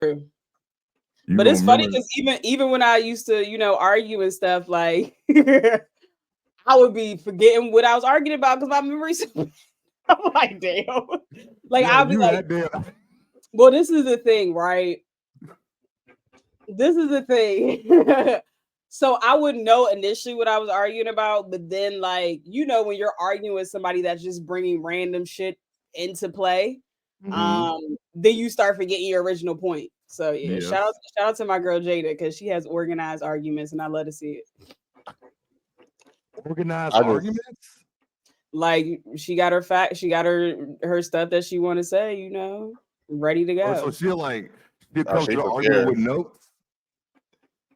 True. You But gonna it's funny remember? because even when I used to, argue and stuff, like I would be forgetting what I was arguing about because my memory's. I'm like, damn. Like Yeah, I'll be you like, that damn. well, this is the thing, right? This is the thing. So I would know initially what I was arguing about, but then like when you're arguing with somebody that's just bringing random shit into play, Mhm. then you start forgetting your original point. So yeah, Yes. shout out to my girl Jada because she has organized arguments and I love to see it. Organized I just arguments. Like she got her she got her stuff that she want to say, ready to Oh, so go. she'll come to she the argument prepared. with notes.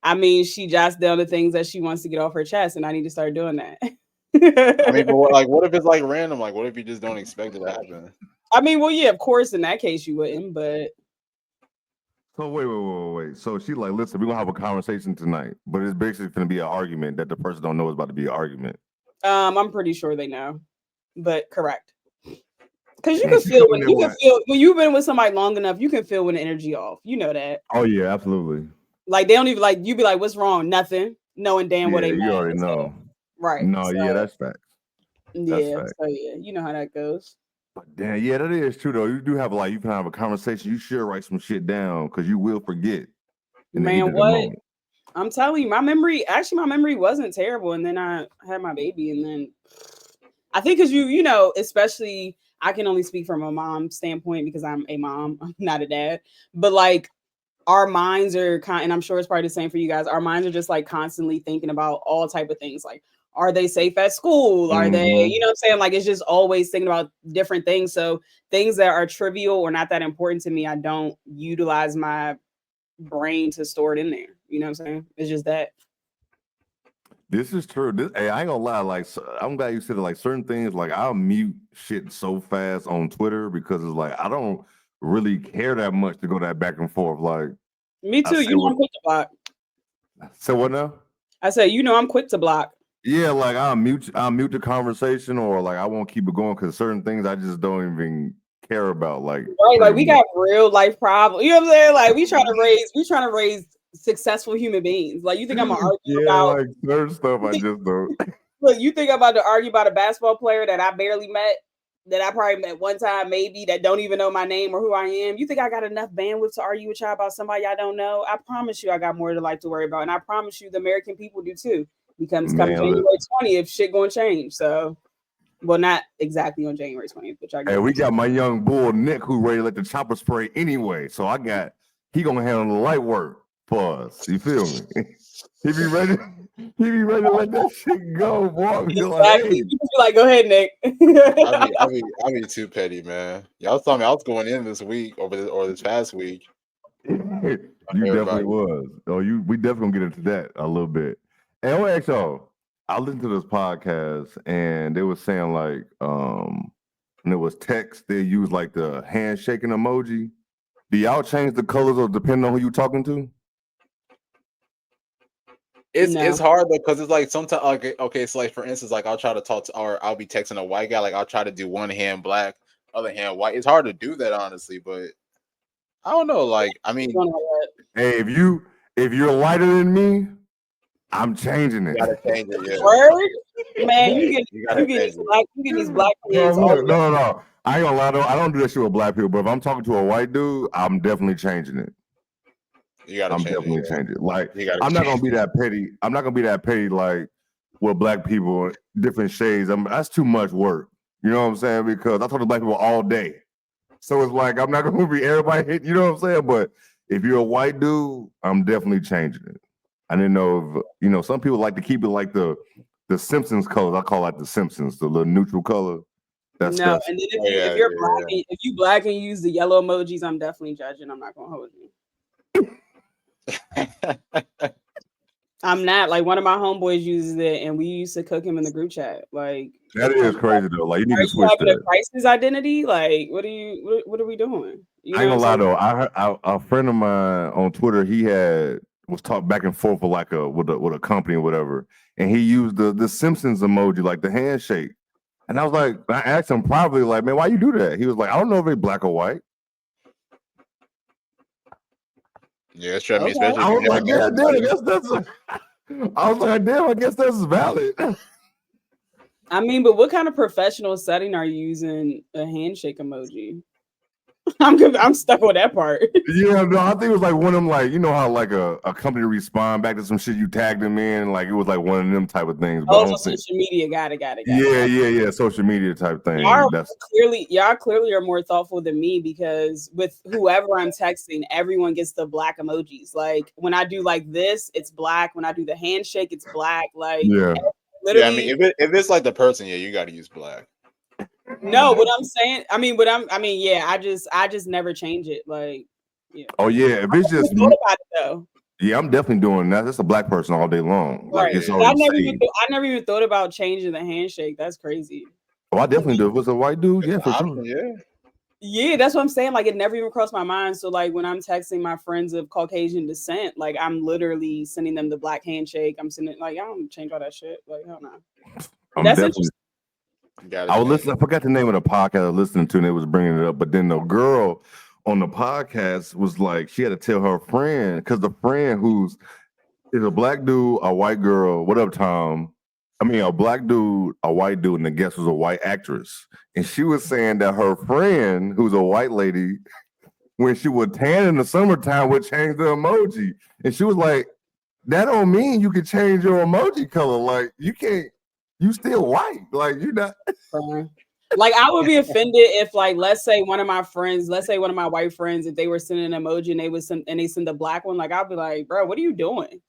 I mean, she jots down the things that she wants to get off her chest, and I need to start doing that. I mean, but what if it's like random? Like, what if you just don't expect it to happen? I mean, well, yeah, of course, in that case you wouldn't, but So wait. So she like, listen, we're gonna have a conversation tonight, but it's basically gonna be an argument that the person don't know is about to be an argument. I'm pretty sure they know. But correct. Because you And can she feel come in there what? when you've been with somebody long enough, you can feel when the energy off. You know that. Oh yeah, absolutely. Like they don't even like you be like, what's wrong? Nothing. Knowing damn what Yeah, they you mad. already So, know. right. No, So yeah, that's facts. That's yeah. facts. So yeah, you know how that goes. But damn, yeah, that is true though. You do have you can have a conversation. You should write some shit down because you will forget in the heat Man, of the what? moment. I'm telling you, my memory wasn't terrible. And then I had my baby, and then I think because especially I can only speak from a mom standpoint because I'm a mom, I'm not a dad. But like our minds are and I'm sure it's probably the same for you guys. Our minds are just like constantly thinking about all type of things. Like, are they safe at school? Are they, Mm-hmm. what I'm saying? Like it's just always thinking about different things. So things that are trivial or not that important to me, I don't utilize my brain to store it in there. You know what I'm saying? It's just that. This is true. Hey, I ain't gonna lie. Like, I'm glad you said it. Like, certain things, like I'll mute shit so fast on Twitter because it's like I don't really care that much to go that back and forth. Like, Me I too. say I'm what? quick to block. Say what now? I say, I'm quick to block. Yeah, like I'll mute the conversation, or like I won't keep it going because certain things I just don't even care about. Like, Right, like pretty we much. got real life problems. You know what I'm saying? Like we trying to raise successful human beings. Like you think I'm gonna argue Yeah, about like certain stuff you I think, just don't. look, you think I'm about to argue about a basketball player that I barely met, that I probably met one time, maybe that don't even know my name or who I am. You think I got enough bandwidth to argue with y'all about somebody I don't know? I promise you I got more to life to worry about. And I promise you the American people do too. Because come Man, January 20th, shit gonna change. So well, not exactly on January 20th, but y'all hey, get we it. got my young bull Nick who ready to let the chopper spray anyway. So he gonna handle the light work for us. You feel me? He be ready. He be ready to let that shit go, boy. Be like, Exactly. hey. You just be like, go ahead, Nick. I be too petty, man. Y'all told me I was going in this week or this past week. You definitely Everybody. was. Oh, we definitely gonna get into that a little bit. And I want to ask y'all, I listened to this podcast and they were saying like, when it was text, they use like the handshaking emoji. Do y'all change the colors or depending on who you talking to? It's No. hard though because it's like sometimes okay, so like for instance, like I'll try to talk to or I'll be texting a white guy, like I'll try to do one hand black, other hand white. It's hard to do that honestly, but I don't know. Like I mean, Hey, if you're lighter than me, I'm changing you it. gotta change it. Yeah, Word? Man, yeah, you gotta change it. you get these black Bro, kids all look, no. I ain't gonna lie though. I don't do that shit with black people, but if I'm talking to a white dude, I'm definitely changing it. You gotta I'm change it. definitely Yeah, changing it. Like, you gotta I'm not gonna change be it. that petty. I'm not gonna be that petty like with black people, different shades. That's too much work. You know what I'm saying? Because I talk to black people all day. So it's like I'm not gonna be everybody hit, you know what I'm saying? But if you're a white dude, I'm definitely changing it. I didn't know if some people like to keep it like the Simpsons colors. I call it the Simpsons, the little neutral color. That's No, and then Oh yeah, if you're black yeah. and if you black and you use the yellow emojis, I'm definitely judging. I'm not gonna hold you. I'm not like one of my homeboys uses it, and we used to cook him in the group chat. Like, that is crazy though. Like you need are to you switch having a that. crisis identity? Like, what are we doing? You I know ain't what I'm gonna lie saying? though. A friend of mine on Twitter, was talking back and forth with like with a company or whatever, and he used the Simpsons emoji, like the handshake. And I was like, I asked him privately, like, man, why you do that? He was like, I don't know if it's black or white. Yeah, it's true. I mean, Okay. especially I if was you like, have yeah, damn, I everybody. guess that's. I was like, damn, I guess that's valid. I mean, but what kind of professional setting are you using a handshake emoji? I'm stuck with that part. Yeah, no, I think it was like one of them, like, you know how like a company respond back to some shit you tagged them in, like it was like one of them type of things. But I Oh, don't so think. social media. Got it. Yeah, social media type thing. That's Y'all clearly are more thoughtful than me because with whoever I'm texting, everyone gets the black emojis. Like when I do like this, it's black. When I do the handshake, it's black. Like yeah. Yeah, I mean, literally. if it's like the person, yeah, you got to use black. No, what I'm saying, yeah, I just never change it. Like, yeah. Oh yeah, if it's I just thought about it though. yeah, I'm definitely doing that. That's a black person all day long. Like Right. it's But I already saved. never even thought about changing the handshake. That's crazy. Oh, I definitely do. If it's a white dude, yeah, It's for an sure. option, yeah. Yeah, that's what I'm saying. Like, it never even crossed my mind. So, like, when I'm texting my friends of Caucasian descent, like, I'm literally sending them the black handshake. I'm sending, like, I don't change all that shit. Like, hell no. I'm That's definitely. interesting. I was listening. I forgot the name of the podcast I was listening to, and they was bringing it up. But then the girl on the podcast was like, she had to tell her friend because the friend who's is a black dude, a white girl. What up, Tom? I mean, a black dude, a white dude, and the guest was a white actress. And she was saying that her friend, who's a white lady, when she would tan in the summertime, would change the emoji. And she was like, that don't mean you can change your emoji color. Like, you can't, you still white. Like, you're not. Like, I would be offended if, like, let's say one of my white friends, if they were sending an emoji and they send the black one, like, I'd be like, bro, what are you doing?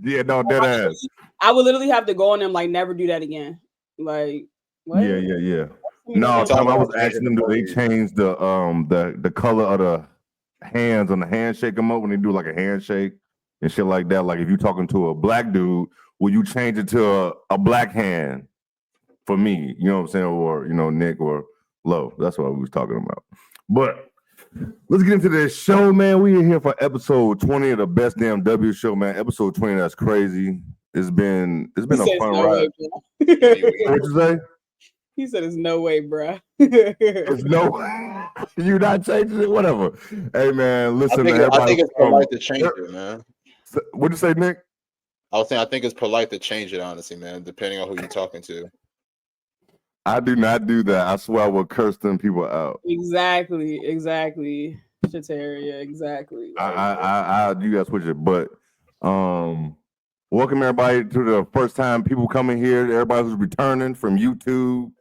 Yeah, no, dead ass. I would literally have to go on them, like, never do that again. Like, what? Yeah. No, Tom, I was asking them, do they change the color of the hands on the handshake emoji when they do like a handshake and shit like that? Like if you're talking to a black dude, will you change it to a black hand for me? You know what I'm saying? Or, you know, Nick or Lo. That's what we was talking about. But let's get into this show, man. We are here for episode 20 of the Best Damn W show, man. Episode 20, that's crazy. It's been a fun ride. What'd you say? He said, "There's no way, bro." There's no way. You're not changing it. Whatever. Hey, man, listen. I think it's polite to change it, man. What'd you say, Nick? I was saying I think it's polite to change it, honestly, man, depending on who you're talking to. I do not do that. I swear I will curse them people out. Exactly. Shateria, exactly. I do guys switch it, but welcome everybody to the first time people coming here. Everybody who's returning from YouTube,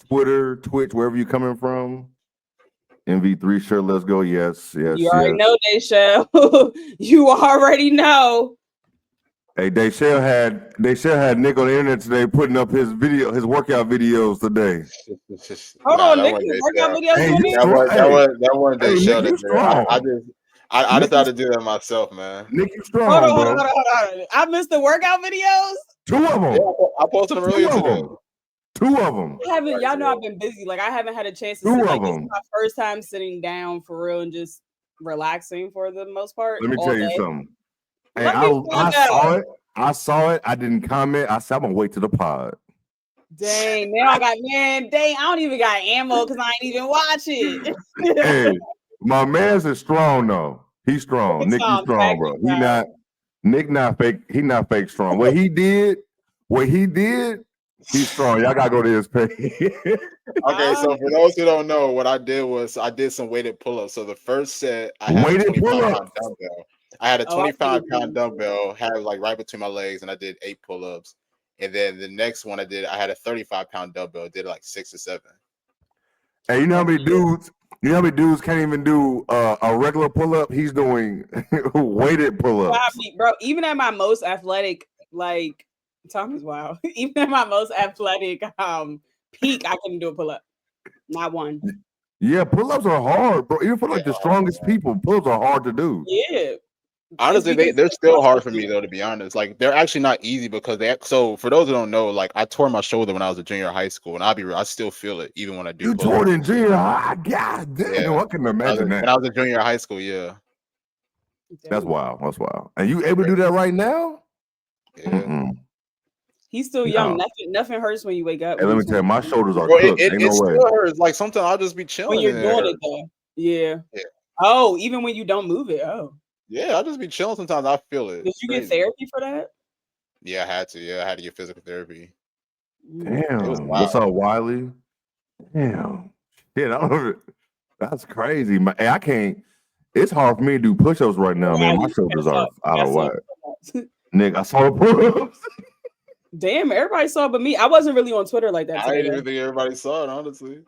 Twitter, Twitch, wherever you're coming from. MV3 sure, let's go. Yes. You already know, Dayshell. You already know. Hey, Dayshell had Nick on the internet today putting up his workout videos today. Hold on, Nick, workout videos. Hey, that wasn't Dayshell. I decided to do that myself, man. Nick, you strong, hold on. I missed the workout videos. 2 of them. Yeah, I posted them earlier today. 2 of them. Y'all know I've been busy. Like I haven't had a chance to sit. Like this is my first time sitting down for real and just relaxing for the most part. Let me tell you something. Hey, I saw it. I didn't comment. I said I'm gonna wait to the pod. Dang, I don't even got ammo because I ain't even watch it. Hey, my man's is strong though. He's strong. Nick, he's strong, bro. Nick not fake. He not fake strong. What he did, he's strong. Y'all gotta go to his page. Okay, so for those who don't know, what I did was I did some weighted pull-ups. So the first set, I had a 25-pound dumbbell. I had a 25-pound dumbbell, had like right between my legs, and I did 8 pull-ups. And then the next one I had a 35-pound dumbbell, did like 6 or 7. Hey, you know how many dudes can't even do a regular pull-up? He's doing weighted pull-ups. Bro, even at my most athletic, like Tom is wild. Even at my most athletic peak, I couldn't do a pull-up. Not one. Yeah, pull-ups are hard, bro. Even for like the strongest people, pull-ups are hard to do. Yeah. Honestly, they're still hard for me though, to be honest. Like they're actually not easy because so for those who don't know, like I tore my shoulder when I was a junior high school, and I still feel it even when I do. You tore it in junior high? God damn, yeah. I can imagine that. When I was a junior high school, yeah. That's wild. And you able to do that right now? Yeah. Mm-mm. He's still young. Nothing hurts when you wake up. Hey, let me tell you, my shoulders are cooked. It still hurts. Like sometimes I'll just be chilling when you're doing it though. Yeah. Oh, even when you don't move it. Oh, Yeah, I just be chilling sometimes. I feel it. did you get therapy for that? Yeah, I had to. Yeah, I had to get physical therapy. It was Damn. wild. What's up, Wiley? Damn. Yeah, that's crazy. Hey, I can't. It's hard for me to do push-ups right now, man. My shoulders are out of whack. Nick, I saw the push-ups. Damn, everybody saw it but me. I wasn't really on Twitter like that I today. didn't even think everybody saw it, honestly.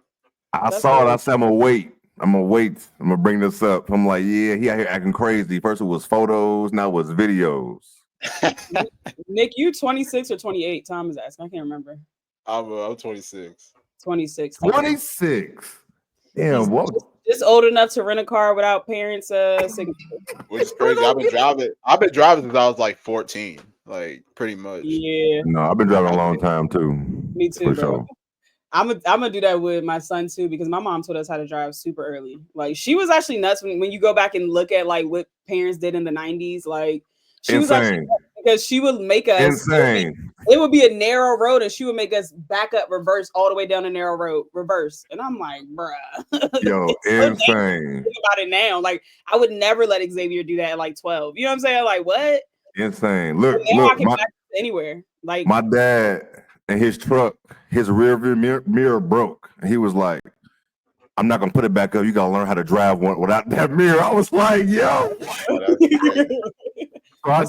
I saw it. I said, I'm gonna wait. I'm gonna bring this up. I'm like, yeah, he out here acting crazy. First it was photos, now it was videos. Nick, you 26 or 28? Tom is asking. I can't remember. I'm 26. 26. 26. Damn, what? Just old enough to rent a car without parents' signature. Which is crazy. I've been driving since I was like 14. Like pretty much. Yeah. No, I've been driving a long time too. Me too, bro. Sure. I'm gonna do that with my son too, because my mom taught us how to drive super early. Like she was actually nuts when you go back and look at like what parents did in the 90s. Like she was actually nuts because she would make us insane. It would be a narrow road and she would make us back up, reverse all the way down the narrow road, reverse. And I'm like, bruh. Yo, insane. Think about it now. Like I would never let Xavier do that at like 12. You know what I'm saying? Like what? Insane. Look, I can back anywhere. Like my dad and his truck, his rear view mirror broke. And he was like, I'm not gonna put it back up. You gotta learn how to drive one without that mirror. I was like, yo. So I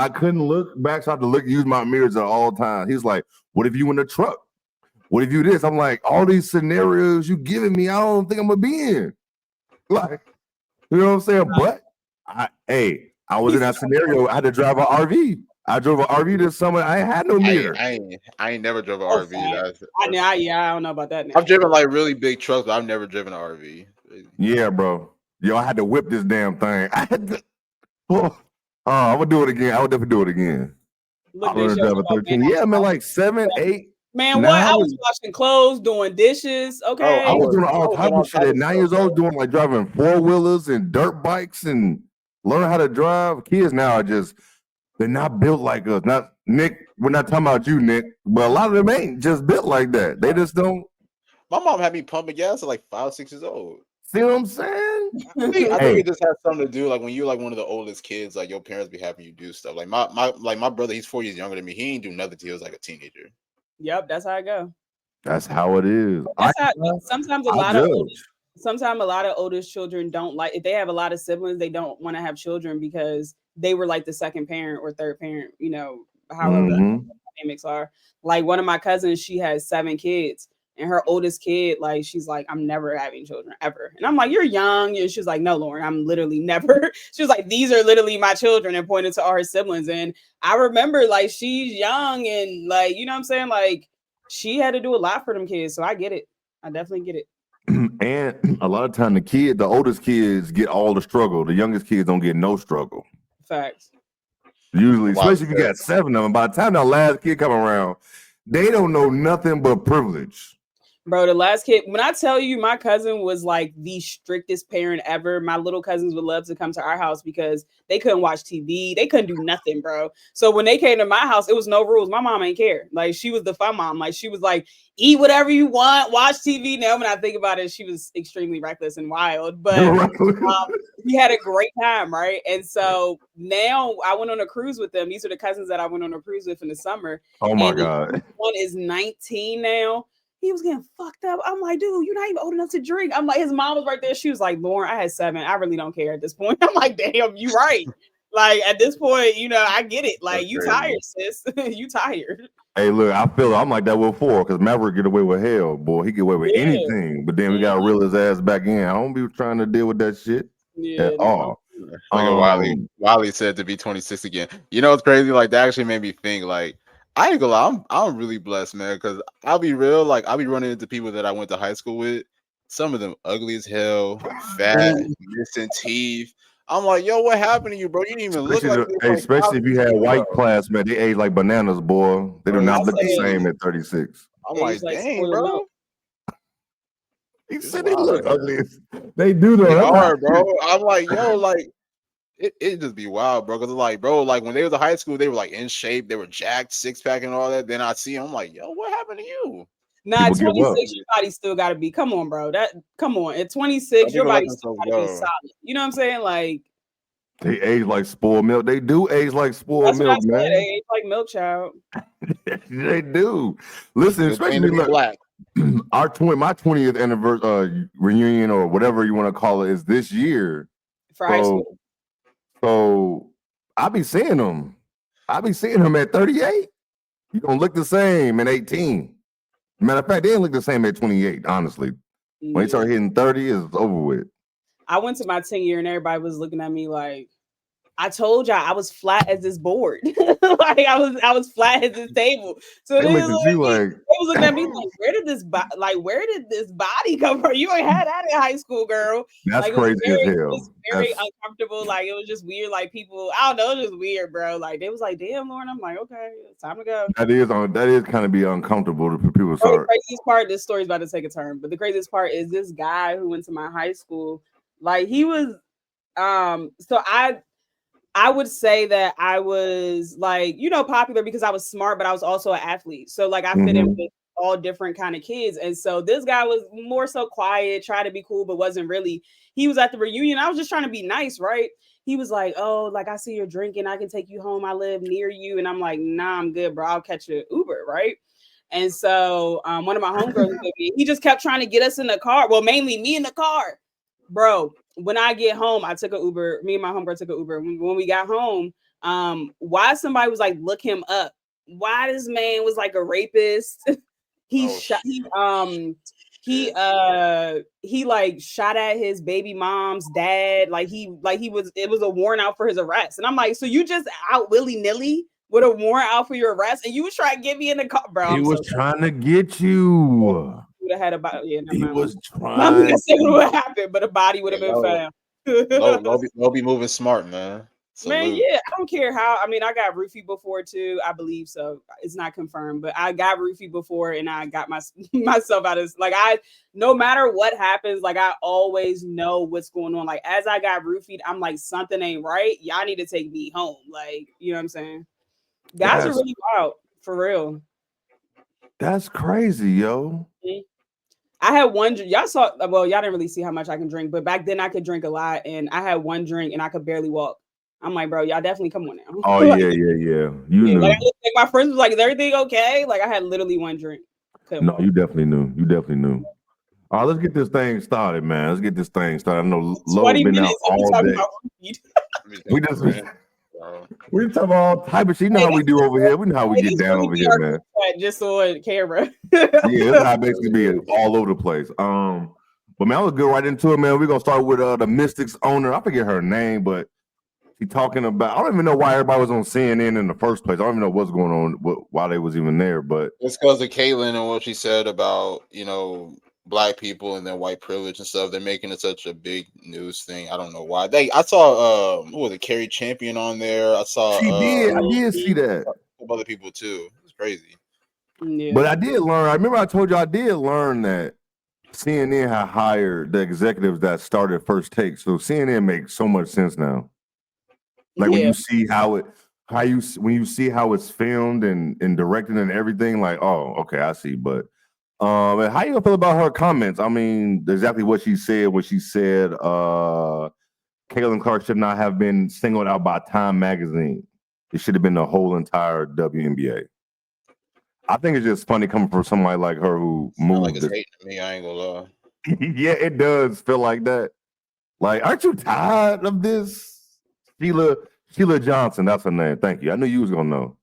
couldn't look back. So I had to use my mirrors at all times. He's like, what if you in the truck? What if you this? I'm like, all these scenarios you giving me, I don't think I'm gonna be in. Like, you know what I'm saying? But I was in that scenario. I had to drive an RV. I drove an RV this summer. I ain't had no mirror. I ain't never drove an RV. I don't know about that. I've driven like really big trucks, but I've never driven an RV. Yeah, bro. Yo, I had to whip this damn thing. I had to. I would do it again. I would definitely do it again. I learned to drive a 13. Yeah, man, like 7, 8. Man, what? I was washing clothes, doing dishes. Okay. I was doing all type of shit at 9 years old, doing like driving 4-wheelers and dirt bikes and learning how to drive. Kids now are just, they're not built like us. Not Nick, we're not talking about you, Nick, but a lot of them ain't just built like that. They just don't. My mom had me pumping gas at like 5, 6 years old. See what I'm saying? I think it just has something to do, like when you're like one of the oldest kids, like your parents be having you do stuff. Like my brother, he's 4 years younger than me. He ain't do nothing till he was like a teenager. Yep, that's how I go. That's how it is. Sometimes a lot of oldest children don't like, if they have a lot of siblings, they don't want to have children because they were like the second parent or third parent, you know, however the dynamics are. Like one of my cousins, she has 7 kids. And her oldest kid, like, she's like, I'm never having children ever. And I'm like, you're young. And she's like, no, Lauren, I'm literally never. She was like, these are literally my children, and pointed to all her siblings. And I remember, like, she's young and, like, you know what I'm saying? Like, she had to do a lot for them kids. So I get it. I definitely get it. And a lot of time the oldest kids get all the struggle. The youngest kids don't get no struggle. Facts. Usually, especially if you got 7 of them. By the time the last kid come around, they don't know nothing but privilege. Bro, the last kid, when I tell you my cousin was like the strictest parent ever, my little cousins would love to come to our house because they couldn't watch TV. They couldn't do nothing, bro. So when they came to my house, it was no rules. My mom ain't care. Like, she was the fun mom. Like, she was like, eat whatever you want, watch TV. Now, when I think about it, she was extremely reckless and wild, but we had a great time, right? And so now I went on a cruise with them. These are the cousins that I went on a cruise with in the summer. Oh my God. One is 19 now. He was getting fucked up. I'm like, dude, you're not even old enough to drink. I'm like, his mom was right there. She was like, Lauren, I had 7. I really don't care at this point. I'm like, damn, you right. Like, at this point, you know, I get it. Like, that's you crazy. Tired, sis. You tired. Hey, look, I feel I'm like that with 4 because Maverick get away with hell, boy. He get away with anything. But then we got to reel his ass back in. I don't be trying to deal with that shit at all. Like Wiley said to be 26 again. You know, it's crazy. Like, that actually made me think, like, I ain't gonna lie, I'm really blessed, man, because I'll be real, like, I'll be running into people that I went to high school with. Some of them ugly as hell, fat, missing teeth. I'm like, yo, what happened to you, bro? You didn't even look like this. Especially if you had white classmates, they age like bananas, boy. They do not look the same at 36. I'm like, dang, bro. He said they look ugly. They do, though. They are, bro. I'm like, yo, like, it just be wild, bro. Because like, bro, like when they was in high school, they were like in shape, they were jacked, 6-pack and all that. Then I see them, I'm like, yo, what happened to you? Nah, at 26, your body still got to be. Come on, bro. Come on. At 26, your body still got to be solid. You know what I'm saying? Like they age like spoiled milk. They do age like spoiled milk, man. They age like milk, child. They do. Listen, especially black. My 20th anniversary reunion or whatever you want to call it is this year. For high school. So I be seeing them. I be seeing them at 38. You gonna look the same at 18. Matter of fact, they didn't look the same at 28, honestly. When they start hitting 30, it's over with. I went to my 10 year and everybody was looking at me like, I told y'all I was flat as this board. Like I was flat as this table. So they was looking at me like, where did this body come from? You ain't had that in high school, girl. That's like, crazy as hell. It was very uncomfortable. Like it was just weird. Like people, I don't know, it was just weird, bro. Like they was like, damn, Lauren. I'm like, okay, it's time to go. That is kind of be uncomfortable for people. The craziest part, this story's about to take a turn, but the craziest part is this guy who went to my high school, like he was so I would say that I was like, popular because I was smart, but I was also an athlete. So like I fit in with all different kind of kids. And so this guy was more so quiet, tried to be cool, but wasn't really. He was at the reunion. I was just trying to be nice, right? He was like, oh, like I see you're drinking. I can take you home. I live near you. And I'm like, nah, I'm good, bro. I'll catch an Uber, right? And so one of my homegirls, he just kept trying to get us in the car. Well, mainly me in the car. Bro, when I get home, I took an Uber. Me and my homegirl took an Uber. When we got home, why somebody was like, look him up. Why this man was like a rapist. He like shot at his baby mom's dad. It was a warrant out for his arrest. And I'm like, so you just out willy-nilly with a warrant out for your arrest and you was trying to get me in the car, bro. He was trying to get you. Would have had a body. He was trying. I'm gonna say what would happen, but a body would have been found. They'll be moving smart, man. Salute. Man, yeah, I don't care how. I mean, I got roofied before too. I believe so. It's not confirmed, but I got roofied before, and I got myself out of like no matter what happens, like I always know what's going on. Like as I got roofied, I'm like something ain't right. Y'all need to take me home. Like you know what I'm saying? Guys are really wild for real. That's crazy, yo. I had one. Y'all saw. Well, y'all didn't really see how much I can drink, but back then I could drink a lot, and I had one drink, and I could barely walk. I'm like, bro, y'all definitely come on now. Oh like, yeah. You knew. Like, my friends was like, is everything okay? Like I had literally one drink. No, you definitely knew. All right, let's get this thing started, man. Let's get this thing started. I know Lo's been out all day. We talk about all type of shit. You know how we do over here. We know how we get down over here, man. Just on camera. Yeah, that's how it basically be all over the place. But man, let's go right into it, man. We're gonna start with the Mystics owner. I forget her name, but she talking about. I don't even know why everybody was on CNN in the first place. I don't even know what's going on, why they was even there. But it's because of Caitlyn and what she said about Black people and then white privilege and stuff. They're making it such a big news thing. I don't know why. I saw what was it, Carrie Champion on there. I saw she did. I did see that. Other people too. It's crazy. Yeah. But I did learn. I remember I told you I did learn that CNN had hired the executives that started First Take. So CNN makes so much sense now. Like when you see when you see how it's filmed and directed and everything, like, oh, okay, I see. But how you feel about her comments? I mean, exactly what she said when she said Caitlin Clark should not have been singled out by Time magazine. It should have been the whole entire WNBA. I think it's just funny coming from somebody like her who moved. Like it's hating me, I ain't gonna lie. Yeah, it does feel like that. Like, aren't you tired of this? Sheila Johnson, that's her name. Thank you. I knew you was gonna know.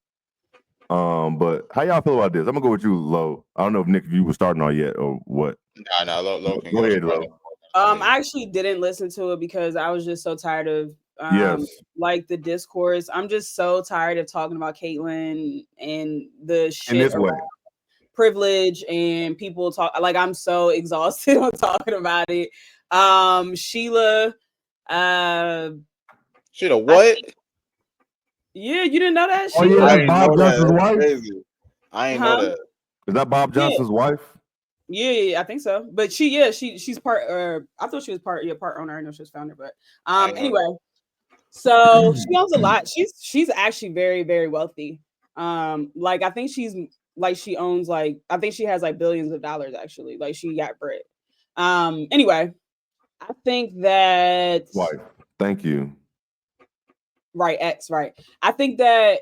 But how y'all feel about this? I'm gonna go with you, Lo. I don't know if Nick, if you were starting on yet or what. Nah, Lo can go ahead, Lo. I actually didn't listen to it because I was just so tired of like the discourse. I'm just so tired of talking about Caitlyn and the shit in this way. Privilege and people talk like I'm so exhausted on talking about it. Sheila what? Yeah, you didn't know that? Oh yeah, that's Bob Johnson's wife. I ain't know that. Is that Bob Johnson's wife? Yeah, I think so. But she's part. I thought she was part owner. I know she was founder, but anyway. So she owns a lot. She's actually very, very wealthy. Like I think she's like she owns like I think she has like billions of dollars actually. Like she got bread. Anyway, I think that Wife. Thank you. Right, X, right. I think that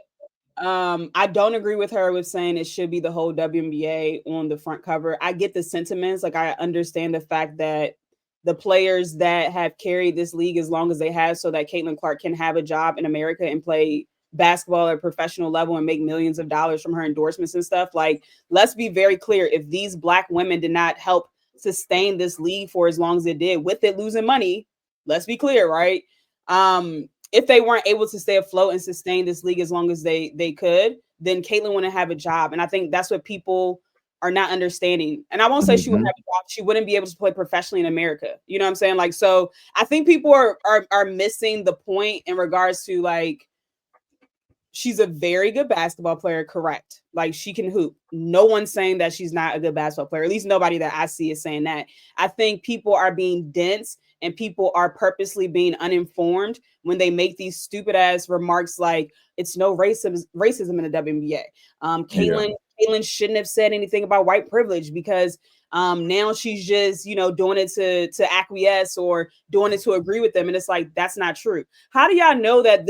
I don't agree with her with saying it should be the whole WNBA on the front cover. I get the sentiments. Like I understand the fact that the players that have carried this league as long as they have so that Caitlin Clark can have a job in America and play basketball at a professional level and make millions of dollars from her endorsements and stuff. Like, let's be very clear. If these Black women did not help sustain this league for as long as it did, with it losing money, let's be clear, right? If they weren't able to stay afloat and sustain this league as long as they could, then Caitlin wouldn't have a job. And I think that's what people are not understanding. And I won't say she wouldn't have a job. She wouldn't be able to play professionally in America. You know what I'm saying? Like, so I think people are missing the point in regards to like, she's a very good basketball player, correct? Like she can hoop. No one's saying that she's not a good basketball player. At least nobody that I see is saying that. I think people are being dense and people are purposely being uninformed when they make these stupid ass remarks like it's no racism in the WNBA. Caitlin shouldn't have said anything about white privilege because now she's just, doing it to acquiesce or doing it to agree with them. And it's like, that's not true. How do y'all know that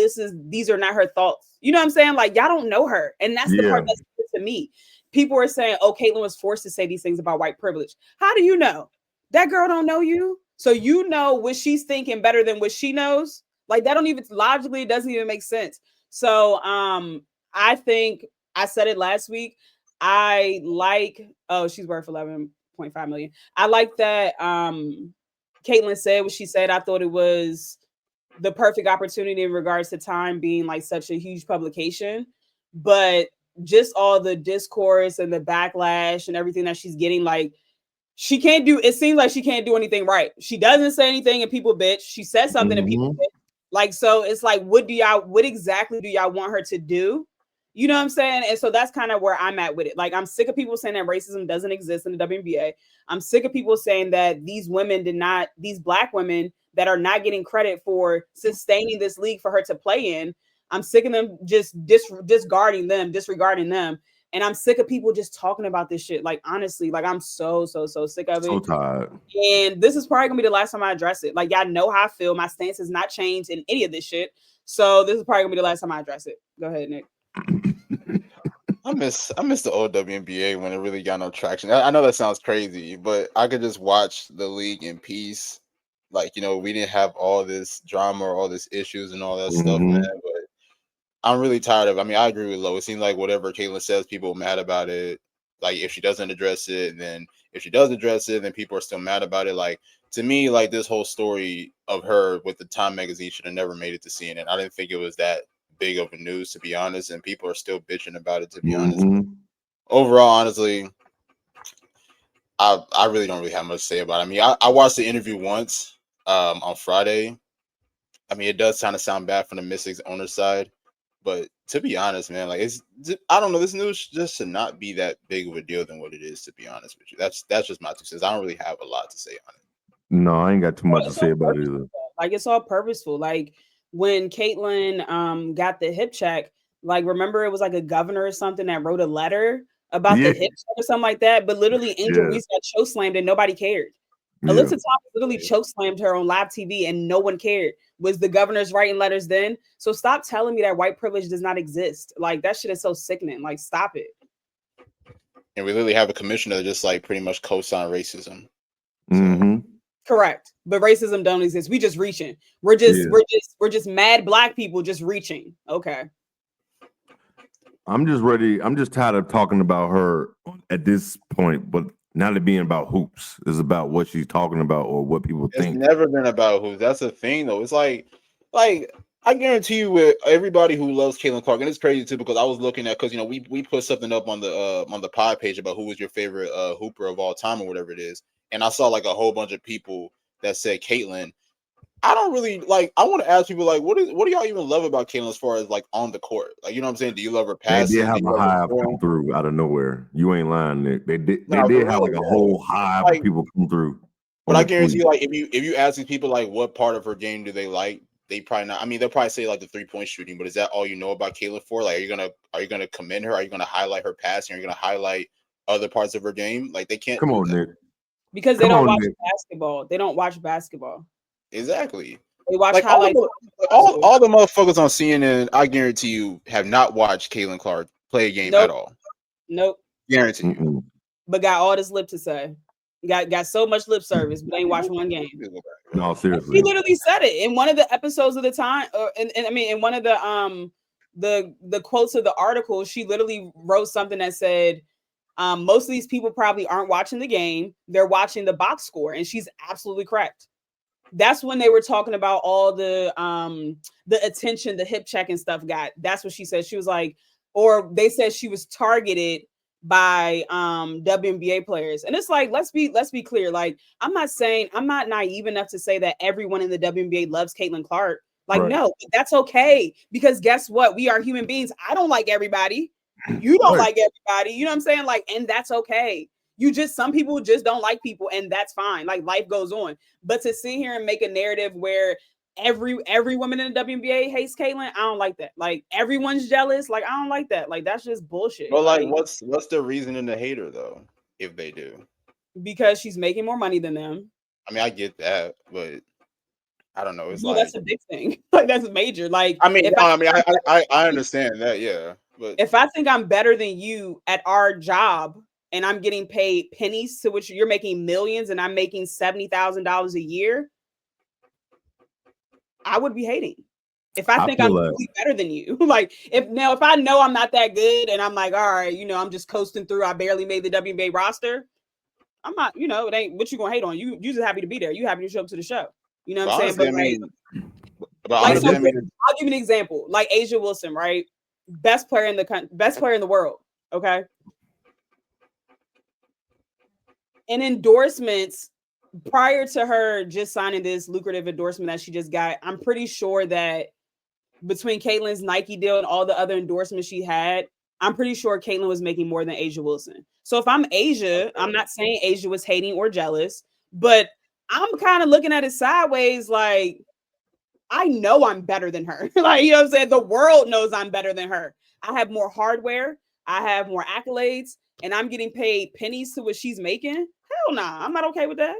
these are not her thoughts? You know what I'm saying? Like, y'all don't know her. And that's the part that's good to me. People are saying, oh, Caitlin was forced to say these things about white privilege. How do you know? That girl don't know you. So you know what she's thinking better than what she knows. Like that don't even logically, it doesn't even make sense. So I think I said it last week. I like, she's worth 11.5 million. I like that Caitlin said what she said. I thought it was the perfect opportunity in regards to Time being like such a huge publication. But just all the discourse and the backlash and everything that she's getting, like it seems like she can't do anything right. She doesn't say anything and people bitch. She says something and people bitch. Like, so it's like, what exactly do y'all want her to do? You know what I'm saying? And so that's kind of where I'm at with it. Like, I'm sick of people saying that racism doesn't exist in the WNBA. I'm sick of people saying that these Black women that are not getting credit for sustaining this league for her to play in. I'm sick of them just disregarding them. And I'm sick of people just talking about this shit. Like, honestly, like I'm so sick of it. So tired. And this is probably gonna be the last time I address it. Like, y'all know how I feel. My stance has not changed in any of this shit. So this is probably gonna be the last time I address it. Go ahead, Nick. I miss the old WNBA when it really got no traction. I know that sounds crazy, but I could just watch the league in peace. Like, we didn't have all this drama or all this issues and all that stuff, man. But I'm really tired of it. I mean, I agree with Lo. It seems like whatever Caitlin says, people are mad about it. Like, if she doesn't address it, and then if she does address it, then people are still mad about it. Like, to me, like, this whole story of her with the Time magazine should have never made it to CNN. I didn't think it was that big of a news, to be honest, and people are still bitching about it, to be honest. Overall, honestly, I really don't really have much to say about it. I mean, I watched the interview once on Friday. I mean, it does kind of sound bad from the Mystics owner side. But to be honest, man, like I don't know, this news just should not be that big of a deal than what it is, to be honest with you. That's just my 2 cents. I don't really have a lot to say on it. No, I ain't got too much to say about it either. Like, it's all purposeful. Like, when Caitlin got the hip check, like, remember it was like a governor or something that wrote a letter about the hip check or something like that. But literally, Angel Reese got choke slammed and nobody cared. Alyssa Thomas literally choke slammed her on live TV and no one cared. Was the governors writing letters then? So stop telling me that white privilege does not exist. Like, that shit is so sickening. Like, stop it. And we literally have a commissioner that just like pretty much co-sign racism. Correct. But racism don't exist. We just reaching. We're just mad Black people just reaching. Okay. I'm just ready. I'm just tired of talking about her at this point, but not it being about hoops. It's about what she's talking about or what people think. It's never been about hoops. That's the thing, though. It's like I guarantee you, with everybody who loves Caitlin Clark, and it's crazy too because I was looking at, because we put something up on the pod page about who was your favorite hooper of all time or whatever it is, and I saw like a whole bunch of people that said Caitlin. I don't really like. I want to ask people like, what do y'all even love about Caitlin as far as like on the court? Like, you know what I'm saying? Do you love her passing? They did have a hive come through out of nowhere. You ain't lying, Nick. They did have like a whole hive of people come through. But I guarantee you, like, if you ask these people like what part of her game do they like, they probably not. I mean, they'll probably say like the 3-point shooting, but is that all you know about Caitlin for? Like, are you gonna commend her? Are you gonna highlight her passing? Are you gonna highlight other parts of her game? Like, they can't. Come on, Nick. Because they don't watch basketball. They don't watch basketball. Exactly. They watch like highlights. all the motherfuckers on CNN, I guarantee you, have not watched Caitlin Clark play a game at all. Nope. Guarantee you. But got all this lip to say. Got so much lip service, but ain't watched one game. No, seriously. He literally said it in one of the episodes of the time, and I mean in one of the quotes of the article. She literally wrote something that said, most of these people probably aren't watching the game; they're watching the box score, and she's absolutely correct. That's when they were talking about all the attention the hip check and stuff got. That's what she said. She was like, or they said she was targeted by WNBA players. And it's like, let's be clear. Like, I'm not naive enough to say that everyone in the WNBA loves Caitlin Clark. Like, right. No, that's okay. Because guess what? We are human beings. I don't like everybody. You don't like everybody. You know what I'm saying? Like, and that's okay. Some people just don't like people, and that's fine. Like, life goes on. But to sit here and make a narrative where every woman in the WNBA hates Caitlin, I don't like that. Like, everyone's jealous. Like, I don't like that. Like, that's just bullshit. Well, like what's the reason to hate her though, if they do? Because she's making more money than them. I mean, I get that, but I don't know. It's that's a big thing. Like, that's major. Like, I mean, I understand that, yeah. But if I think I'm better than you at our job and I'm getting paid pennies to which you're making millions and I'm making $70,000 a year, I would be hating. If I think I'm really better than you, like if I know I'm not that good and I'm like, all right, I'm just coasting through. I barely made the WNBA roster. I'm not, it ain't what you gonna hate on. You just happy to be there. You happy to show up to the show. You know what I'm saying? I'll give you an example. Like Asia Wilson, right? Best player in the world. Okay. And endorsements prior to her just signing this lucrative endorsement that she just got, I'm pretty sure that between Caitlin's Nike deal and all the other endorsements she had, I'm pretty sure Caitlin was making more than Asia Wilson. So if I'm Asia, I'm not saying Asia was hating or jealous, but I'm kind of looking at it sideways. Like, I know I'm better than her. Like, you know what I'm saying? The world knows I'm better than her. I have more hardware. I have more accolades, and I'm getting paid pennies to what she's making. Hell nah, I'm not okay with that.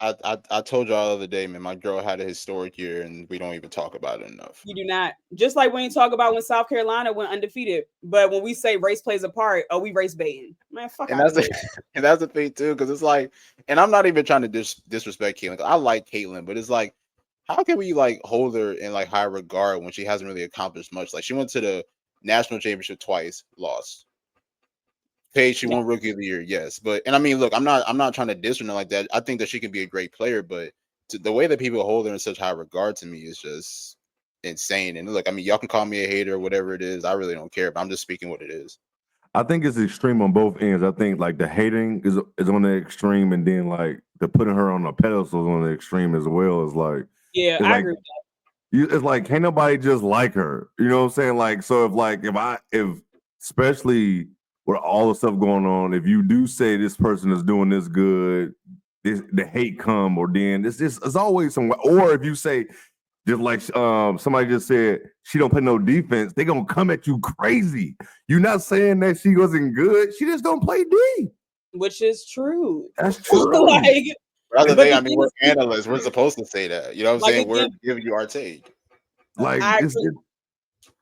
I told y'all the other day, man, my girl had a historic year and we don't even talk about it enough. You do not. Just like when you talk about when South Carolina went undefeated. But when we say race plays a part, we race baiting. Man, fuck and that's the thing too, because it's like, and I'm not even trying to disrespect Caitlin. I like Caitlin, but it's like, how can we like hold her in like high regard when she hasn't really accomplished much? Like, she went to the national championship twice, lost. She won Rookie of the Year, yes, but and I mean, look, I'm not trying to diss her like that. I think that she can be a great player, but the way that people hold her in such high regard to me is just insane. And look, I mean, y'all can call me a hater or whatever it is. I really don't care, but I'm just speaking what it is. I think it's extreme on both ends. I think like the hating is on the extreme, and then like the putting her on a pedestal is on the extreme as well. Is like, yeah, I agree with that. It's like, can't nobody just like her. You know what I'm saying? Like, so if especially with all the stuff going on, if you do say this person is doing this good, the hate come, or then it's always some. Or if you say, just like somebody just said, she don't play no defense, they gonna come at you crazy. You're not saying that she wasn't good, she just don't play D. Which is true. That's true. Like, I mean, we're analysts. We're supposed to say that. You know what I'm saying? We're giving you our take. Like,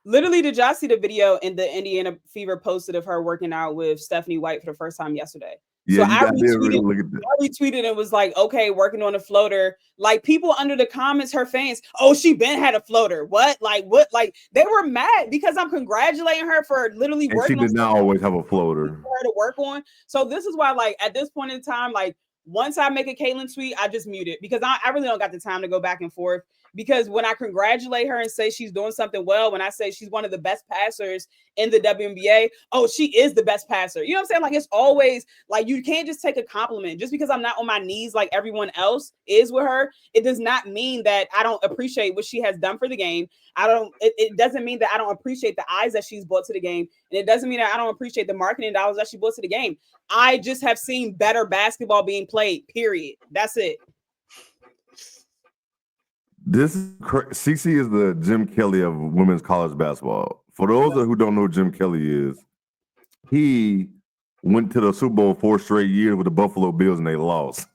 literally, did y'all see the video in the Indiana Fever posted of her working out with Stephanie White for the first time yesterday? Yeah, so I retweeted and was like, okay, working on a floater. Like, people under the comments, her fans, she been had a floater. What? Like, they were mad because I'm congratulating her for literally working. She did not always have a floater for her to work on. So this is why, like, at this point in time, like, once I make a Caitlin tweet, I just mute it because I really don't got the time to go back and forth. Because when I congratulate her and say she's doing something well, when I say she's one of the best passers in the WNBA, she is the best passer. You know what I'm saying? Like, it's always like, you can't just take a compliment. Just because I'm not on my knees like everyone else is with her, it does not mean that I don't appreciate what she has done for the game. It doesn't mean that I don't appreciate the eyes that she's brought to the game. And it doesn't mean that I don't appreciate the marketing dollars that she brought to the game. I just have seen better basketball being played, period. That's it. CC is the Jim Kelly of women's college basketball. For those who don't know who Jim Kelly is, he went to the Super Bowl 4 straight years with the Buffalo Bills and they lost.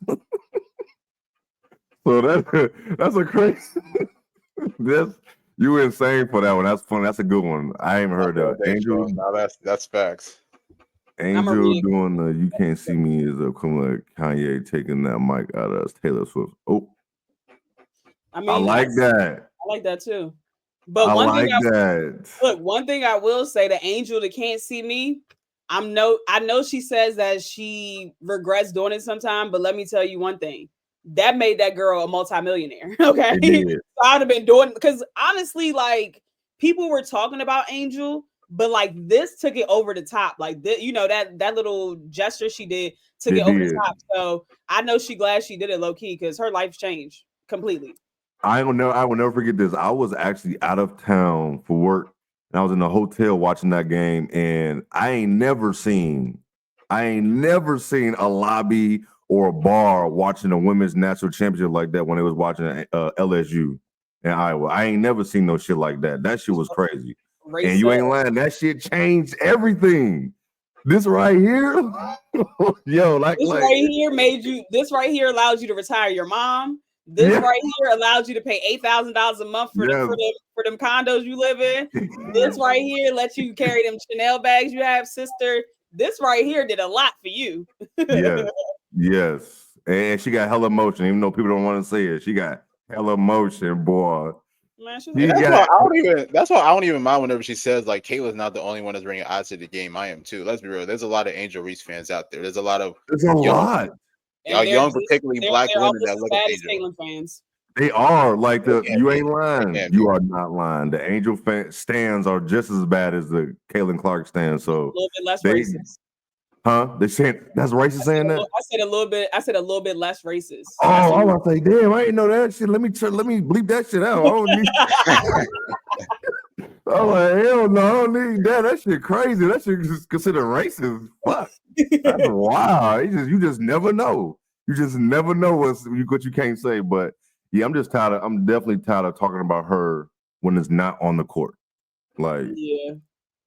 So that's a crazy. You were insane for that one. That's funny. That's a good one. I ain't heard that. Angel, no, that's facts. Angel doing the "You Can't See Me" is a like Kanye taking that mic out of us. Taylor Swift. Oh, I mean, I like that. I like that too. But one thing I will say, the Angel that can't see me. I know she says that she regrets doing it sometime, but let me tell you one thing. That made that girl a multimillionaire. Okay. I'd have been doing, because honestly, like, people were talking about Angel, but like this took it over the top. Like that little gesture she did took it over the top. So I know she glad she did it low key because her life's changed completely. I will never forget this. I was actually out of town for work and I was in a hotel watching that game, and I ain't never seen a lobby or a bar watching a women's national championship like that when they was watching LSU in Iowa. I ain't never seen no shit like that. That shit was crazy. And you ain't lying. That shit changed everything. This right here, yo, this right here allows you to retire your mom. This right here allows you to pay $8,000 a month for them condos you live in. This right here lets you carry them Chanel bags you have, sister. This right here did a lot for you. Yes. And she got hella motion, even though people don't want to say it. She got hella motion, boy. Man, that's why I don't even mind whenever she says like Kayla's not the only one that's bringing odds to the game. I am too. Let's be real. There's a lot of Angel Reese fans out there. There's a lot of young, particularly black women that look at Angel. Fans. They are like you ain't lying. You are not lying. The Angel stands are just as bad as the Kaylin Clark stands. So a little bit less racist. Huh? They saying that's racist saying that? I said a little bit less racist. Oh, I was like, damn, I didn't know that shit. Let me bleep that shit out. I don't need I'm like, hell no, I don't need that. That shit crazy. That shit is considered racist. Fuck. That's wild. You just never know. You just never know what you can't say. But yeah, I'm definitely tired of talking about her when it's not on the court. Like, yeah.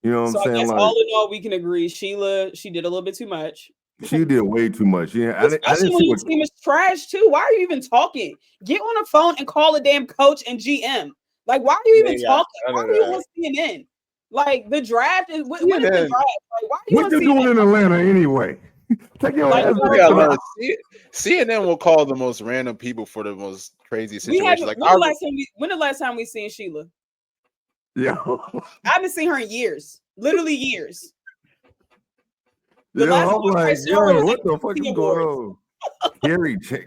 You know what I'm saying? I guess all in all, we can agree. Sheila, she did a little bit too much. She did way too much. Yeah, especially when your team is trash too. Why are you even talking? Get on the phone and call a damn coach and GM. Like, why are you even talking? Why are you on CNN? Like, the draft is when is the draft? Like, why are you what you doing in Atlanta anyway? Take your ass. CNN will call the most random people for the most crazy situations. Like, when the last time we seen Sheila? Yeah, I haven't seen her in years, literally years. I'm like, yo, what the fuck is going on?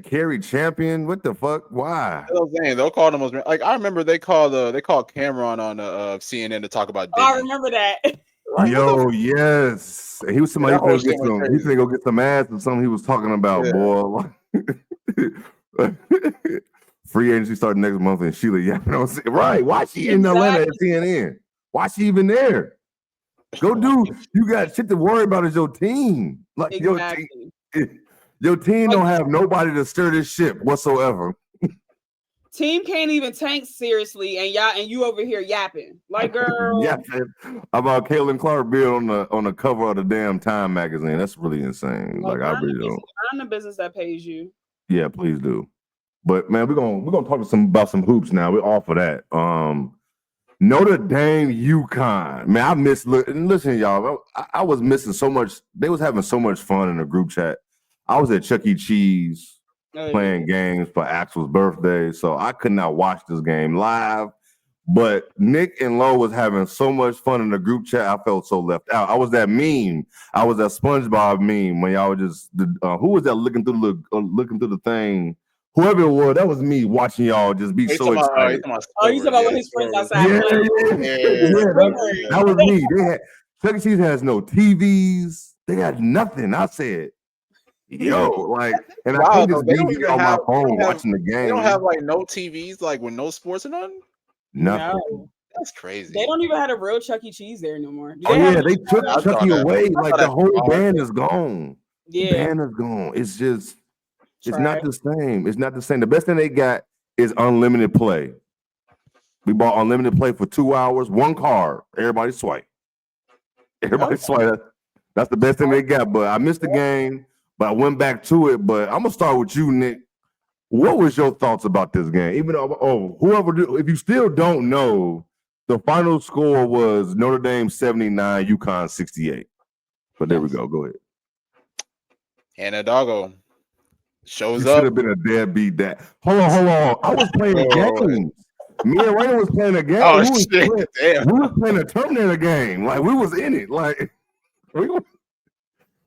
Carrie Champion, what the fuck? Why? They'll call the most like I remember they called Cameron on CNN to talk about. Oh, I remember that. Like, yo, yes, he was somebody he's gonna go get some ass or something. He was talking about boy. Free agency starting next month, and Sheila yapping. Right? Why she in Atlanta at CNN? Why she even there? Go do. You got shit to worry about. Is your team like your team don't have nobody to steer this ship whatsoever. Team can't even tank seriously, and you over here yapping like girl. Yapping about Kaylin Clark being on the cover of the damn Time magazine. That's really insane. Like I really don't. I'm the business that pays you. Yeah, please do. But man, we're gonna talk about some hoops now. We're all for that. Notre Dame, Uconn. Man, I miss. Listen, y'all. I was missing so much. They was having so much fun in the group chat. I was at Chuck E. Cheese playing games for Axel's birthday, so I could not watch this game live. But Nick and Lo was having so much fun in the group chat. I felt so left out. I was that meme. I was that SpongeBob meme when y'all were just who was that looking through the thing. Whoever it was, that was me watching y'all just be so excited. You talking about when his friends outside? Yeah, that was me. Chuck E. Cheese has no TVs. They got nothing. I said, yo, like, and I can't just be on my phone watching the game. They don't have like no TVs, like with no sports or nothing. Nothing. No. That's crazy. They don't even have a real Chuck E. Cheese there no more. They took Chuck E. away. Like the whole band is gone. Yeah, the band is gone. It's just. It's not the same. It's not the same. The best thing they got is unlimited play. We bought unlimited play for 2 hours, one card. Everybody swipe. Everybody swipe. That's the best thing they got. But I missed the game, but I went back to it. But I'm gonna start with you, Nick. What was your thoughts about this game? Even though, if you still don't know, the final score was Notre Dame 79, Uconn 68. But there we go. Go ahead. Hannah Doggo shows you up. Should have been a deadbeat dad. Hold on. I was playing games. Me and Raina was playing a game. Oh, we damn. was playing a Terminator game. Like, we was in it. Like,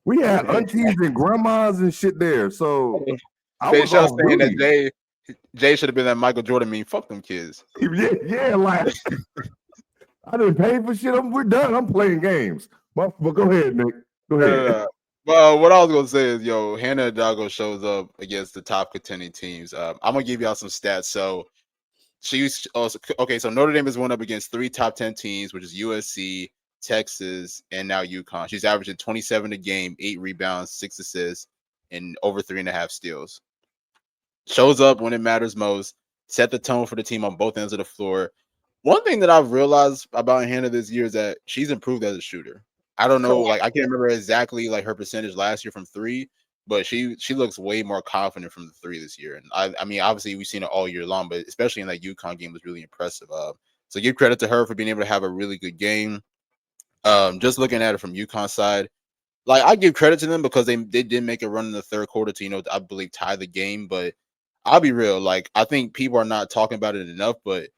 we had aunties and grandmas and shit there. So I was all saying that Jay should have been that Michael Jordan meme. Fuck them kids. Yeah, like I didn't pay for shit. We're done. I'm playing games. But go ahead, Nick. Go ahead. Well, what I was gonna say is, Hannah Doggo shows up against the top contending teams. I'm gonna give y'all some stats. So so Notre Dame has won up against 3 top 10 teams, which is USC, Texas, and now UConn. She's averaging 27 a game, 8 rebounds, 6 assists, and over 3.5 steals. Shows up when it matters most, set the tone for the team on both ends of the floor. One thing that I've realized about Hannah this year is that she's improved as a shooter. I don't know, I can't remember exactly her percentage last year from 3, but she looks way more confident from the 3 this year. And I mean, obviously we've seen it all year long, but especially in that UConn game was really impressive. So give credit to her for being able to have a really good game. Just looking at it from UConn's side, I give credit to them because they did make a run in the third quarter to, I believe, tie the game. But I'll be real, I think people are not talking about it enough, but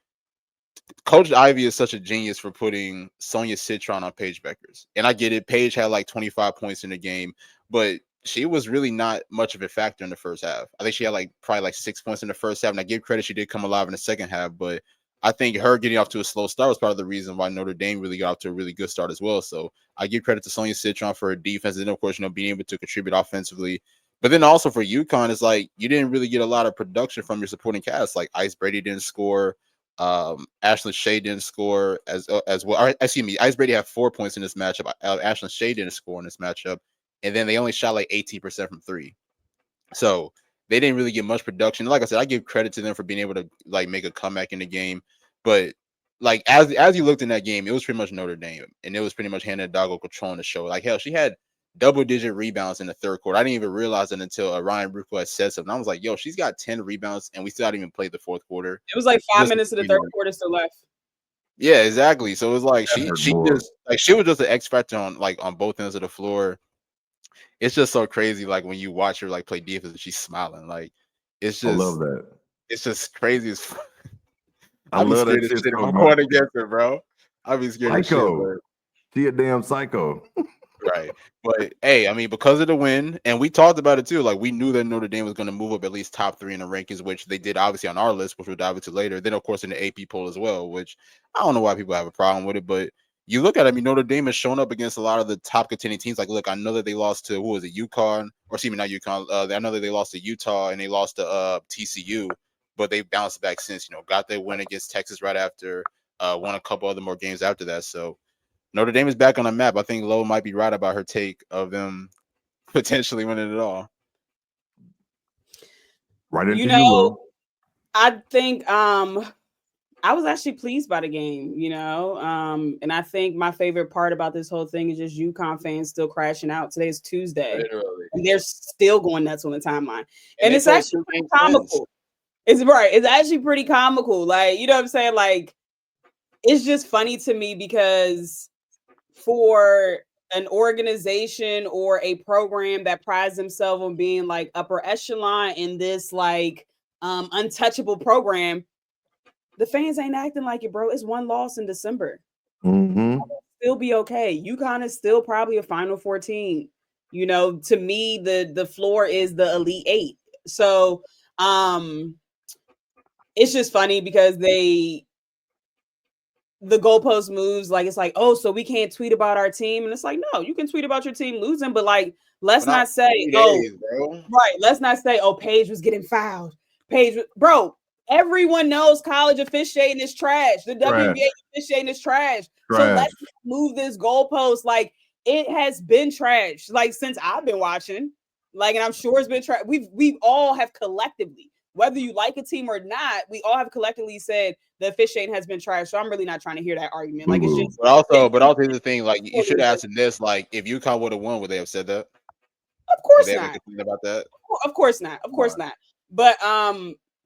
Coach Ivy is such a genius for putting Sonia Citron on Paige Beckers. And I get it. Paige had 25 points in the game, but she was really not much of a factor in the first half. I think she had probably 6 points in the first half. And I give credit, she did come alive in the second half, but I think her getting off to a slow start was part of the reason why Notre Dame really got off to a really good start as well. So I give credit to Sonia Citron for her defense and, of course, being able to contribute offensively. But then also for UConn, it's you didn't really get a lot of production from your supporting cast. Ice Brady didn't score. Ashlyn Shea didn't score as well. Excuse me, Ice Brady had 4 points in this matchup. Ashlyn Shea didn't score in this matchup. And then they only shot 18% from 3. So they didn't really get much production. Like I said, I give credit to them for being able to make a comeback in the game. But as you looked in that game, it was pretty much Notre Dame, and it was pretty much Hannah Doggo controlling the show. Hell, she had double-digit rebounds in the third quarter. I didn't even realize it until Ryan Rucco had said something. I was like, yo, she's got 10 rebounds, and we still hadn't even played the fourth quarter. It was 5 minutes of the third quarter still left. Yeah, exactly. So it was she was just an X factor on both ends of the floor. It's just so crazy, when you watch her play defense and she's smiling. It's just, I love that. It's just crazy as fuck. I love that shit. If I'm going against her, bro. I'd be scared of shit. She a damn psycho. Right. But hey, I mean, because of the win, and we talked about it too, we knew that Notre Dame was going to move up at least top 3 in the rankings, which they did obviously on our list, which we'll dive into later. Then, of course, in the AP poll as well, which I don't know why people have a problem with it, but you look at it, I mean, Notre Dame has shown up against a lot of the top contending teams. Look, I know that they lost to, Uconn, or excuse me, not Uconn. I know that they lost to Utah and they lost to TCU, but they bounced back since, got their win against Texas right after, won a couple other more games after that. So Notre Dame is back on the map. I think Lo might be right about her take of them potentially winning it all. Right into Lo. I think I was actually pleased by the game, and I think my favorite part about this whole thing is just UConn fans still crashing out. Today's Tuesday. Literally. And they're still going nuts on the timeline. And it's actually pretty comical. It's right. It's actually pretty comical. You know what I'm saying? It's just funny to me because for an organization or a program that prides themselves on being upper echelon in this untouchable program, the fans ain't acting like it, bro. It's one loss in December. Mm-hmm. Still be okay. UConn is still probably a Final 14. To me, the floor is the Elite 8. So it's just funny because the goalpost moves it's so we can't tweet about our team, and it's no, you can tweet about your team losing, but let's not say let's not say Paige was getting fouled. Bro, everyone knows college officiating is trash. The WNBA officiating is trash. So let's move this goalpost. It has been trash since I've been watching. And I'm sure it's been trash. We all have collectively whether you like a team or not, we all have collectively said the officiating has been trash. So I'm really not trying to hear that argument. Like it's just. But also the thing, like you should have asked this, like if UConn would have won, would they have said that? Of course not. About that? Of course not. Of course not. But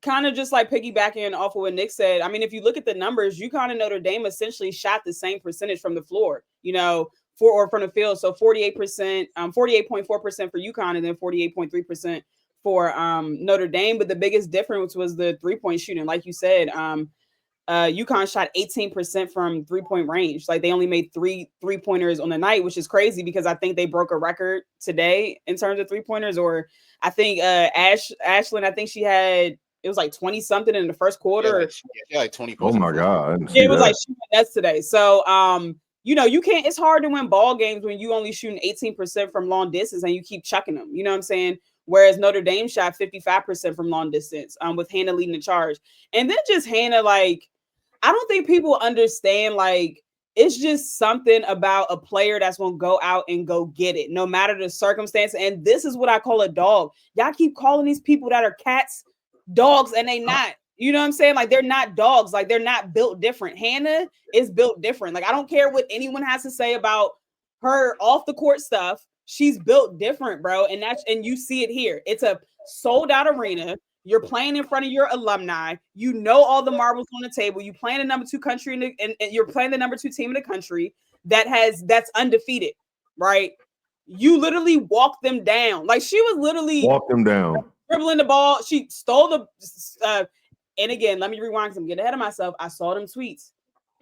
kind of just like piggybacking off of what Nick said. I mean, if you look at the numbers, UConn and Notre Dame essentially shot the same percentage from the floor, or from the field. So 48%, 48.4% for UConn, and then 48.3% for Notre Dame. But the biggest difference was the 3-point shooting. Like you said, UConn shot 18% from 3-point range. Like they only made 3-pointers on the night, which is crazy because I think they broke a record today in terms of 3-pointers. Or I think Ashlyn, I think it was like 20 something in the first quarter. Yeah, like 20. Oh my God. Yeah, it was like shooting nets today. So you can't, it's hard to win ball games when you only shooting 18% from long distance and you keep chucking them. You know what I'm saying? Whereas Notre Dame shot 55% from long distance, with Hannah leading the charge. And then just Hannah, like, I don't think people understand, like, it's just something about a player that's going to go out and go get it, no matter the circumstance. And this is what I call a dog. Y'all keep calling these people that are cats dogs, and they not. You know what I'm saying? Like, they're not dogs. Like, they're not built different. Hannah is built different. Like, I don't care what anyone has to say about her off the court stuff. She's built different, bro. And you see it here. It's a sold out arena. You're playing in front of your alumni. You know all the marbles on the table. You playing the number 2 country and you're playing the number 2 team in the country that's undefeated, right? You literally walked them down. Like, she was literally walked them down, dribbling the ball. She stole the and again, let me rewind because I'm getting ahead of myself. I saw them tweets.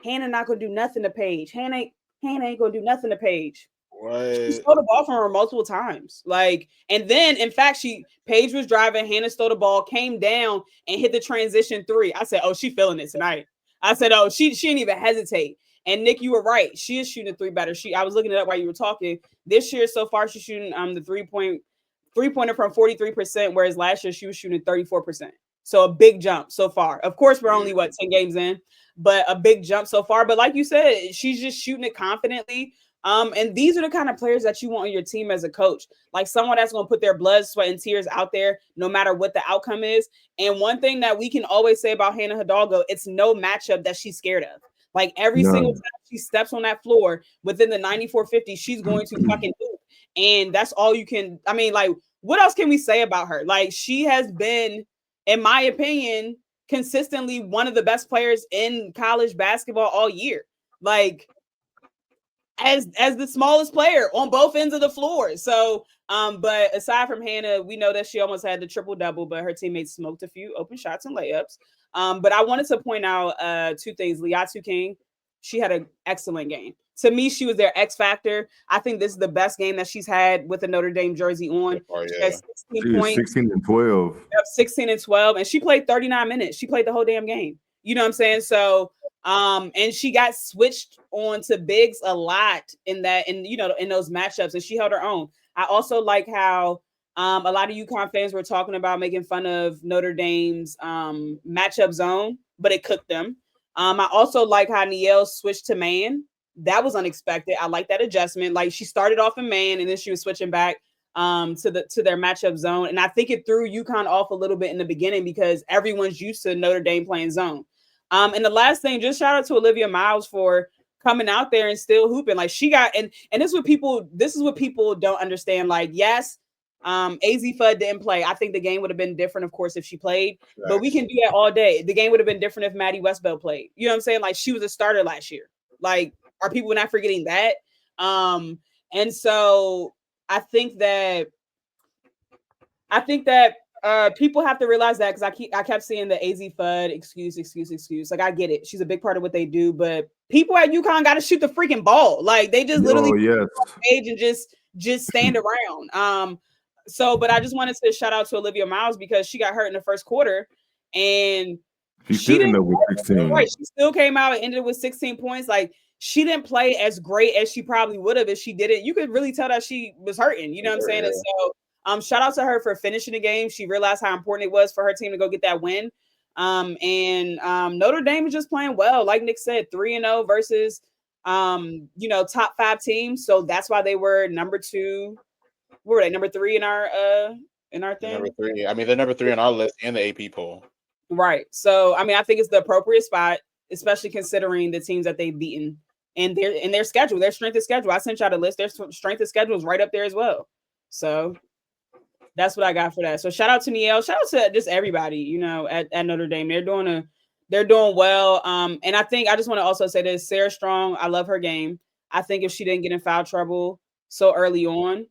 Hannah not gonna do nothing to Paige. Hannah ain't gonna do nothing to Paige. She stole the ball from her multiple times. Like, and then in fact, Paige was driving, Hannah stole the ball, came down and hit the transition 3. I said, oh, she feeling it tonight. I said, oh, she didn't even hesitate. And Nick, you were right. She is shooting 3 better. I was looking it up while you were talking. This year so far, she's shooting the three-pointer from 43%, whereas last year she was shooting 34%. So a big jump so far. Of course, we're only 10 games in, but a big jump so far. But like you said, she's just shooting it confidently. And these are the kind of players that you want on your team as a coach, like someone that's going to put their blood, sweat, and tears out there, no matter what the outcome is. And one thing that we can always say about Hannah Hidalgo, it's no matchup that she's scared of. Like every single time she steps on that floor within the 94-50, she's going to fucking hoop. And that's all you can. I mean, like, what else can we say about her? Like, she has been, in my opinion, consistently one of the best players in college basketball all year. Like, as the smallest player on both ends of the floor. So, but aside from Hannah, we know that she almost had the triple-double, but her teammates smoked a few open shots and layups. But I wanted to point out 2 things. Liatu King, she had an excellent game. To me, she was their X factor. I think this is the best game that she's had with the Notre Dame jersey on. She has 16 points. 16 and 12. 16 and 12. And she played 39 minutes. She played the whole damn game. You know what I'm saying? So, and she got switched on to bigs a lot in those matchups, and she held her own. I also like how a lot of UConn fans were talking about making fun of Notre Dame's matchup zone, but it cooked them. I also like how Niele switched to man. That was unexpected. I like that adjustment. Like, she started off in man, and then she was switching back to their matchup zone. And I think it threw UConn off a little bit in the beginning because everyone's used to Notre Dame playing zone. And the last thing, just shout out to Olivia Miles for coming out there and still hooping. Like, she got, and this is what people don't understand. Like, yes, AZ Fudd didn't play. I think the game would have been different, of course, if she played, but we can do that all day. The game would have been different if Maddie Westbell played. You know what I'm saying? Like, she was a starter last year. Like, are people not forgetting that? And so I think that people have to realize that, because I kept seeing the AZ Fudd excuse. Like, I get it. She's a big part of what they do, but people at UConn got to shoot the freaking ball. Like, they just literally on stage and just stand around. But I just wanted to shout out to Olivia Miles because she got hurt in the first quarter, and she didn't with 16. Right, she still came out and ended with 16 points. Like, she didn't play as great as she probably would have if she did it. You could really tell that she was hurting. You know what I'm saying? And so shout out to her for finishing the game. She realized how important it was for her team to go get that win. Notre Dame is just playing well. Like Nick said, 3-0 versus top 5 teams. So that's why they were number 2. What were they? Number 3 in in our They're thing. number 3. I mean, they're number 3 on our list and the AP poll. Right. So I mean, I think it's the appropriate spot, especially considering the teams that they've beaten and their schedule, their strength of schedule. I sent y'all the list. Their strength of schedule is right up there as well. So that's what I got for that. So shout out to Niele. Shout out to just everybody, you know, at Notre Dame. They're doing well. And I think I just want to also say this: Sarah Strong, I love her game. I think if she didn't get in foul trouble so early on,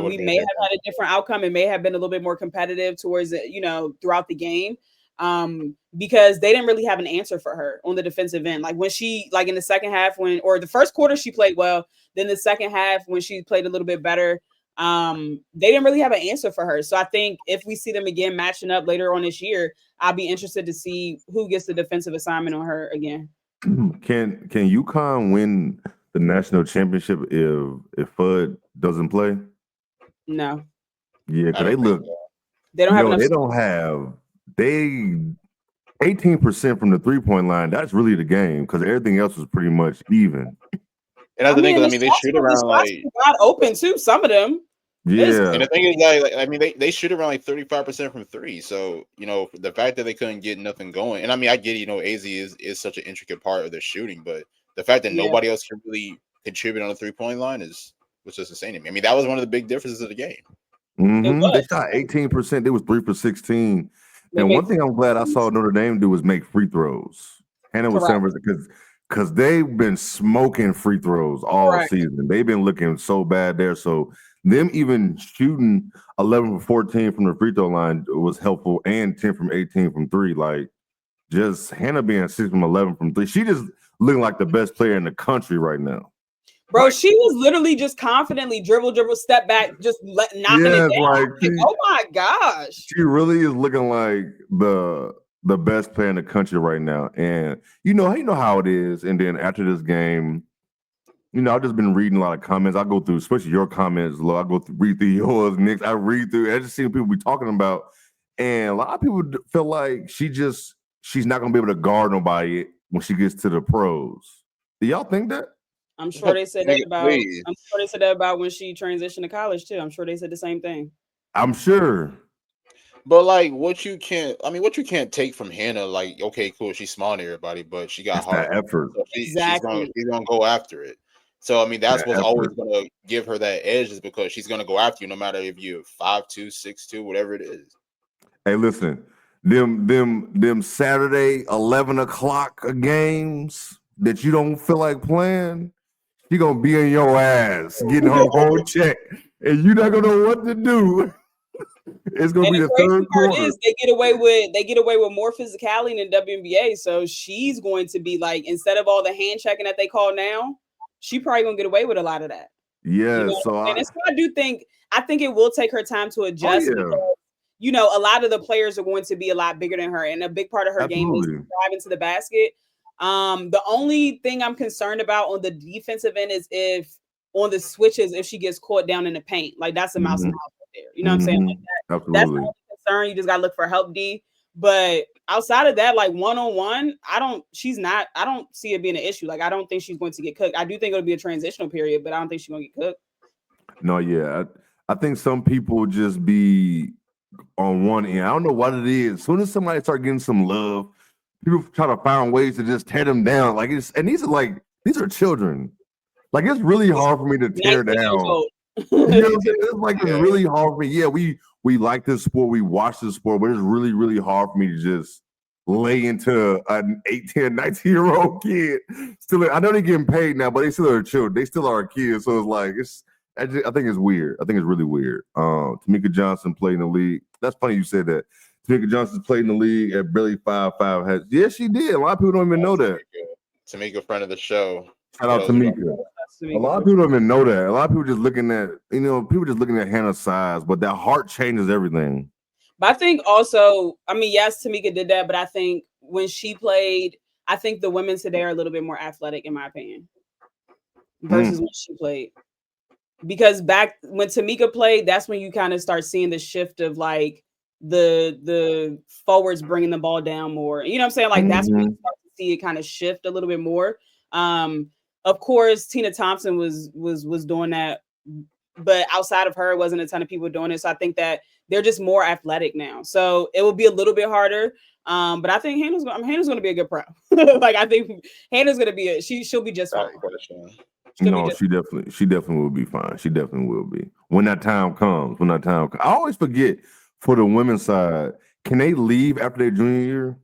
we may have had a different outcome. It may have been a little bit more competitive towards it, you know, throughout the game. Because they didn't really have an answer for her on the defensive end. Like when she, like in the second half, or the first quarter, she played well. Then the second half, when she played a little bit better, they didn't really have an answer for her. So I think if we see them again matching up later on this year, I'll be interested to see who gets the defensive assignment on her again. Can UConn win the national championship if Fudd doesn't play? No. Yeah, because they look. They don't have enough. They don't have. 18% from the 3-point line. That's really the game because everything else was pretty much even. And that's the thing. I mean, they shoot around like got open too. Some of them. Yeah. And the thing is, like I mean, they shoot around like 35% from 3. So you know, the fact that they couldn't get nothing going, and I mean, I get, you know, AZ is such an intricate part of their shooting, but the fact that nobody else can really contribute on the 3-point line was just insane to me. I mean, that was one of the big differences of the game. Mm-hmm. They shot 18%. They was 3 for 16. And one thing I'm glad I saw Notre Dame do was make free throws. Hannah was saying because they've been smoking free throws all season. They've been looking so bad there. So them even shooting 11 for 14 from the free throw line was helpful, and 10 from 18 from 3. Like just Hannah being 6 from 11 from 3. She just looking like the best player in the country right now. Bro, she was literally just confidently dribble, step back, just knocking it down. Like, oh my gosh. She really is looking like the best player in the country right now. And you know how it is. And then after this game, you know, I've just been reading a lot of comments. I go through, especially your comments, Lo. I read through yours, Nick's. I just see people be talking about. And a lot of people feel like she's not gonna be able to guard nobody when she gets to the pros. Do y'all think that? I'm sure they said that about. I'm sure they said that about when she transitioned to college too. I'm sure they said the same thing. I'm sure. But like, what you can't take from Hannah, like, okay, cool, she's smarter than everybody, but she got heart. That effort. So she's gonna go after it. So I mean, that's what's always gonna give her that edge, is because she's gonna go after you, no matter if you're 5'2", 6'2", whatever it is. Hey, listen, them Saturday 11 o'clock games that you don't feel like playing. She gonna be in your ass getting her whole check, and you're not gonna know what to do. It's gonna be the third quarter. They get away with more physicality than WNBA. So she's going to be like, instead of all the hand checking that they call now, she probably gonna get away with a lot of that. Yeah. You know? So I think it will take her time to adjust. Because, you know, a lot of the players are going to be a lot bigger than her, and a big part of her game is driving to the basket. The only thing I'm concerned about on the defensive end is if on the switches, if she gets caught down in the paint, like that's a mouse and mouse right there. You know what I'm saying? Like that. That's the only concern. You just gotta look for help, D. But outside of that, like one-on-one, I don't see it being an issue. Like I don't think she's going to get cooked. I do think it'll be a transitional period, but I don't think she's gonna get cooked. No, yeah. I think some people just be on one end. I don't know what it is. As soon as somebody start getting some love, people try to find ways to just tear them down. Like these are children. Like it's really hard for me to tear down. You know what I'm saying? It's like it's really hard for me. Yeah, we like this sport, we watch this sport, but it's really, really hard for me to just lay into an 18, 19-year-old kid. Still, I know they're getting paid now, but they still are children. They still are kids. So it's like I think it's weird. I think it's really weird. Tamika Johnson played in the league. That's funny you said that. Tamika Johnson played in the league at barely 5'5". Yes, she did. A lot of people don't even know that. Tamika, friend of the show. Shout out to Tamika. A lot of people don't even know that. A lot of people just looking at, Hannah's size, but that heart changes everything. But I think also, I mean, yes, Tamika did that, but I think when she played, I think the women today are a little bit more athletic, in my opinion, versus when she played. Because back when Tamika played, that's when you kind of start seeing the shift of like the forwards bringing the ball down more. You know what I'm saying? Like that's when you start to see it kind of shift a little bit more. Of course, Tina Thompson was doing that, but outside of her, it wasn't a ton of people doing it. So I think that they're just more athletic now. So it will be a little bit harder. But I think Hannah's going to be a good pro. Like I think Hannah's going to be she'll be just fine. No, she definitely will be fine. She definitely will be when that time comes. I always forget for the women's side, can they leave after their junior year,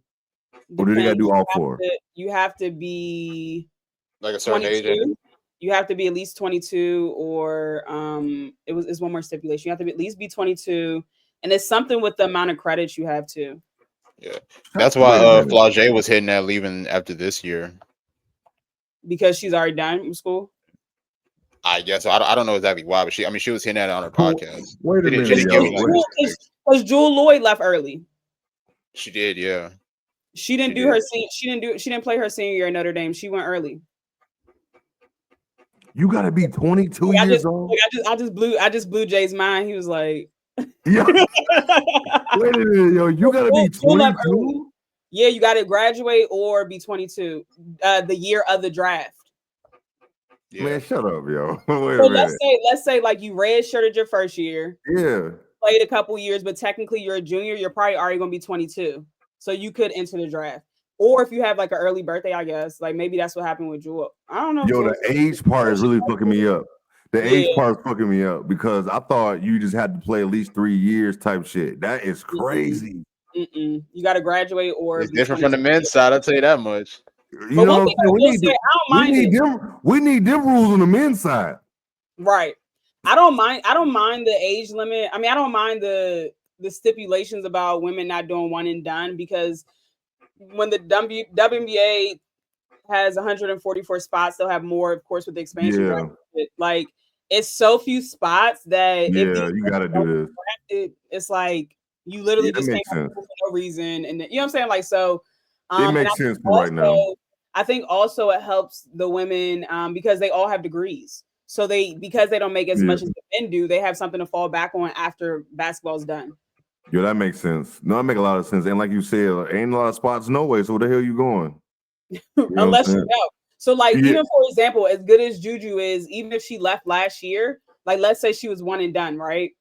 or do they got to do all four? You have to be like a certain age. You have to be at least 22, or it's one more stipulation. You have to at least be 22, and it's something with the amount of credits you have too. Yeah, that's why Flau'jae was hitting at leaving after this year because she's already done with school. I guess I don't know exactly why, but she was hitting that on her podcast. Wait a minute, because Jewel Lloyd left early. She did, yeah. She didn't do her. She didn't play her senior year at Notre Dame. She went early. You gotta be 22 years old. I just blew Jay's mind. He was like, "Yeah, wait a minute, yo, you gotta be 22." Yeah, you got to graduate or be 22. The year of the draft. Yeah. Man, shut up, yo. Wait so a minute. let's say like you redshirted your first year. Yeah. Played a couple years, but technically you're a junior. You're probably already gonna be 22, so you could enter the draft. Or if you have like an early birthday, I guess, like maybe that's what happened with Jewel. I don't know. Yo, the age part is really fucking me up. The age part is fucking me up because I thought you just had to play at least 3 years type shit. That is crazy. You got to graduate or it's different from the men's side. I'll tell you that much. You know what I'm saying? We need them rules on the men's side. Right. I don't mind the age limit. I mean, I don't mind the stipulations about women not doing one and done because when the WNBA has 144 spots, they'll have more, of course, with the expansion. Yeah. Like it's so few spots that you got to do this. It's like you literally just can't have for no reason, and you know what I'm saying. Like so, it makes sense for right now. I think also it helps the women because they all have degrees. So because they don't make as much as the men do, they have something to fall back on after basketball's done. Yeah, that makes sense. No, that makes a lot of sense. And like you said, ain't a lot of spots no way. So where the hell you going? Unless you know. So like even for example, as good as Juju is, even if she left last year, like let's say she was one and done, right?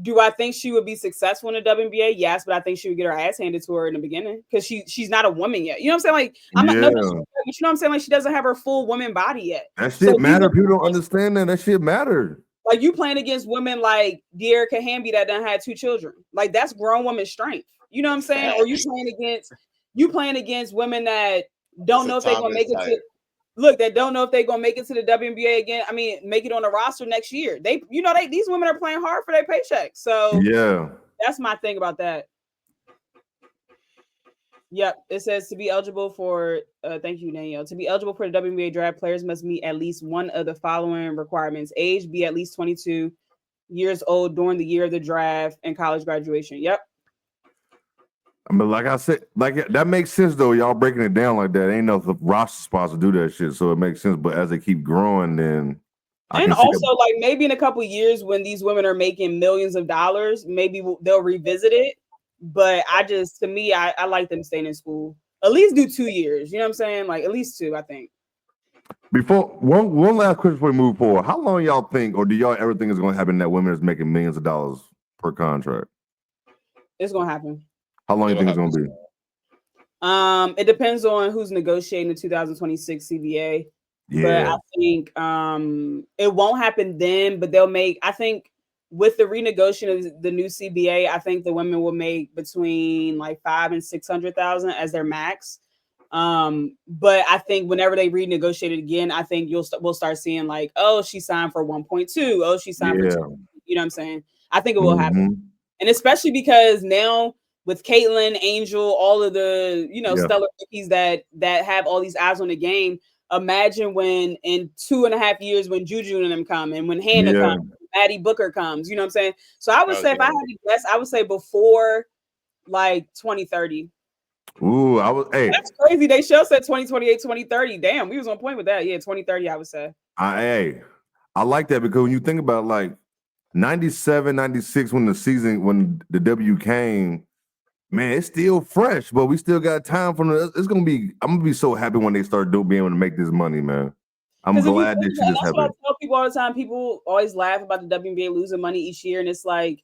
Do I think she would be successful in the WNBA? Yes, but I think she would get her ass handed to her in the beginning because she's not a woman yet. You know what I'm saying? Like I'm not, but you know what I'm saying? Like she doesn't have her full woman body yet. That shit matter. People don't understand that. That shit matter. Like you playing against women like De'Erica Hamby that done had 2 children. Like that's grown woman strength. You know what I'm saying? Or you playing against women that don't know if they're gonna make it to that don't know if they're gonna make it to the WNBA again. I mean, make it on the roster next year. These women are playing hard for their paycheck. So yeah, that's my thing about that. Yep, it says to be eligible for thank you, Danielle. To be eligible for the WNBA draft, players must meet at least one of the following requirements: age, be at least 22 years old during the year of the draft, and college graduation. Yep. I mean, like I said, like that makes sense though. Y'all breaking it down like that. Ain't enough roster spots to do that shit, so it makes sense. But as they keep growing, then and also like maybe in a couple of years when these women are making millions of dollars, maybe they'll revisit it. But to me, I like them staying in school. At least do 2 years. You know what I'm saying? Like at least 2, I think. Before one last question before we move forward. How long y'all think, or do y'all ever think is going to happen that women is making millions of dollars per contract? It's going to happen. How long do you think it's going to be? It depends on who's negotiating the 2026 CBA. Yeah. But I think it won't happen then, but they'll make, I think with the renegotiation of the new CBA, I think the women will make between like 500,000 and 600,000 as their max. But I think whenever they renegotiate it again, I think we'll start seeing like, oh, she signed for 1.2. Oh, she signed for 2. You know what I'm saying? I think it will happen. And especially because now with Caitlin, Angel, all of the, stellar rookies that have all these eyes on the game. Imagine when in 2.5 years when Juju and them come and when Hannah comes, Maddie Booker comes, you know what I'm saying? So I would say if I had to guess, I would say before like 2030. Ooh, that's crazy. They show said 2028, 2030. Damn, we was on point with that. Yeah, 2030, I would say. I like that because when you think about like 97, 96 when the W came, man, it's still fresh, but we still got time for it's gonna be. I'm gonna be so happy when they start being able to make this money, man. I'm glad this shit is happening. What I tell people all the time. People always laugh about the WNBA losing money each year, and it's like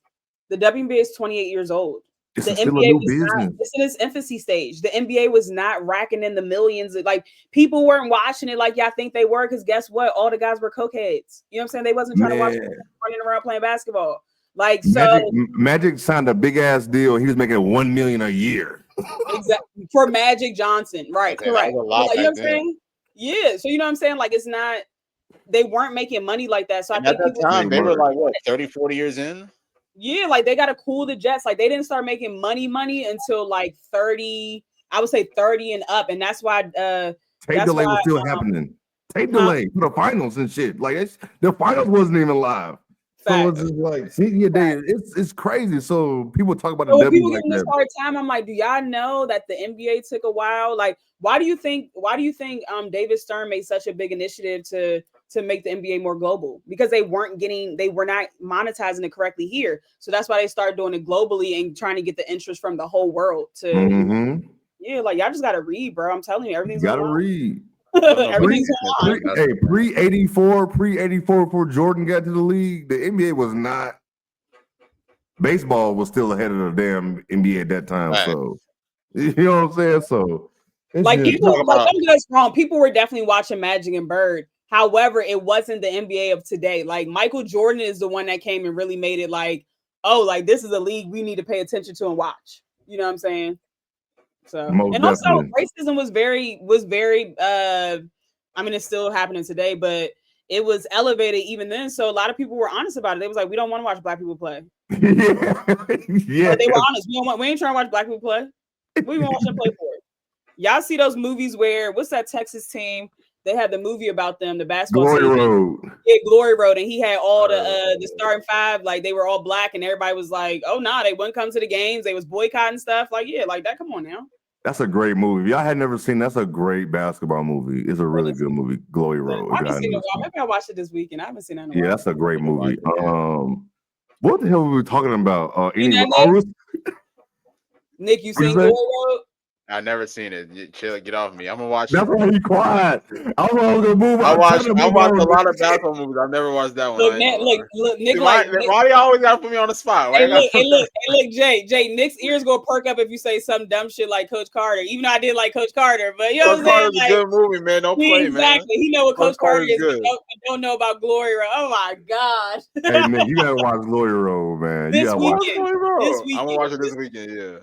The WNBA is 28 years old. It's The still a NBA new was not, business. it's in its infancy stage. The NBA was not racking in the millions. Like people weren't watching it like y'all think they were, because guess what? All the guys were cokeheads. You know what I'm saying? They wasn't trying to watch people running around playing basketball. Like Magic signed a big ass deal. He was making $1 million a year. Exactly, for Magic Johnson, right? Okay, correct. that was a lot Like, you know back what I'm saying? Yeah. So you know what I'm saying? Like it's not. They weren't making money like that. So And I at think that time, they were like what 30, 40 years in. Yeah, like they got to cool the jets. Like they didn't start making money until like 30. I would say 30 and up, and that's why. Tape delay was still happening. Tape delay for the finals and shit. Like the finals wasn't even live. So it's just like, it's crazy. So people talk about the when W people like give this that. hard time, I'm like, do y'all know that the NBA took a while? Like, why do you think David Stern made such a big initiative to make the NBA more global? Because they were not monetizing it correctly here. So that's why they started doing it globally and trying to get the interest from the whole world to like y'all just gotta read, bro. I'm telling you, everything's gotta online. read. Everything's online. Pre-84 before Jordan got to the league, the NBA was not. Baseball was still ahead of the damn NBA at that time. Right. So you know what I'm saying? So like people, like don't get us wrong, people were definitely watching Magic and Bird. However, it wasn't the NBA of today. Like Michael Jordan is the one that came and really made it like, oh, like this is a league we need to pay attention to and watch. You know what I'm saying? So and also racism was very I mean it's still happening today, but it was elevated even then. So a lot of people were honest about it. They was like, we don't want to watch black people play. Yeah. But they were honest. We ain't trying to watch black people play. We want to watch them play for it. Y'all see those movies where what's that Texas team? They had the movie about them, the basketball Glory team. Road. Yeah, Glory Road, and he had all the starting five, like they were all black, and everybody was like, "Oh, nah, they wouldn't come to the games. They was boycotting stuff." Like, yeah, like that. Come on now. That's a great movie. If y'all had never seen, that's a great basketball movie. It's a really good movie, Glory Road. I haven't seen it in a while. Maybe I watched it this weekend. I haven't seen it in a while. Yeah, that's a great movie. What the hell were we talking about? Anyway, Nick, you seen Glory Road? I've never seen it. Chill, get off me. I'm gonna watch. That's why you quiet. I was gonna move. I watched a lot of basketball movies. I've never watched that one. Look, Nick. Why do you always gotta put me on the spot? Hey, look, Jay. Nick's ears gonna perk up if you say some dumb shit like Coach Carter. Even though I did like Coach Carter, but you know Coach Carter's a good movie, man. Don't play, exactly. Man. He know what Coach Carter is. Don't know about Glory Road. Oh my gosh. Hey Nick, you gotta watch Glory Road, man. This weekend. I'm gonna watch it this weekend. Yeah.